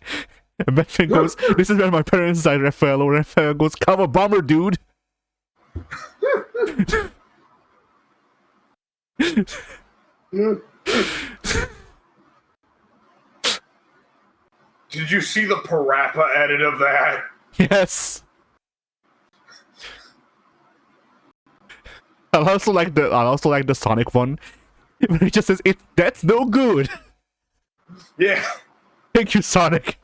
And Batman goes, this is where my parents died, Raphael. Or Raphael goes, come a bummer, dude. Did you see the Parappa edit of that? Yes. I also like the Sonic one, where he just says, that's no good. Yeah. Thank you, Sonic.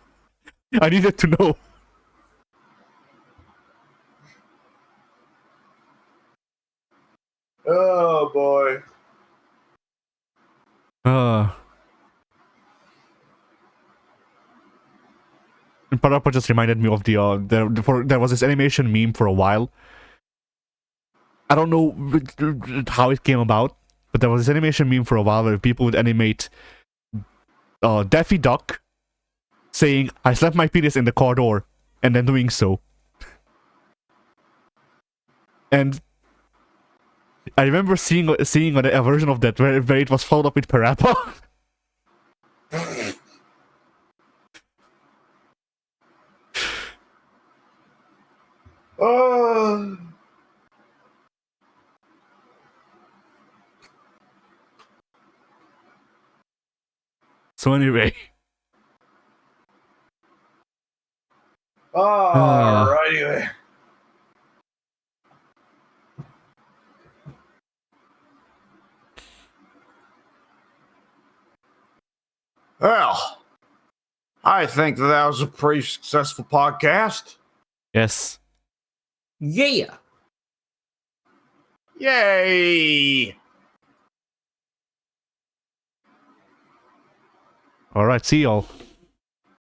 I needed to know. Oh boy. And Parappa just reminded me of there was this animation meme for a while. I don't know how it came about, but there was this animation meme for a while where people would animate Daffy Duck saying, I slapped my penis in the car door, and then doing so. And I remember seeing a version of that where it was followed up with Parappa. Oh. So anyway. Alrighty then. Well, I think that was a pretty successful podcast. Yes. Yeah. Yay! Alright, see y'all.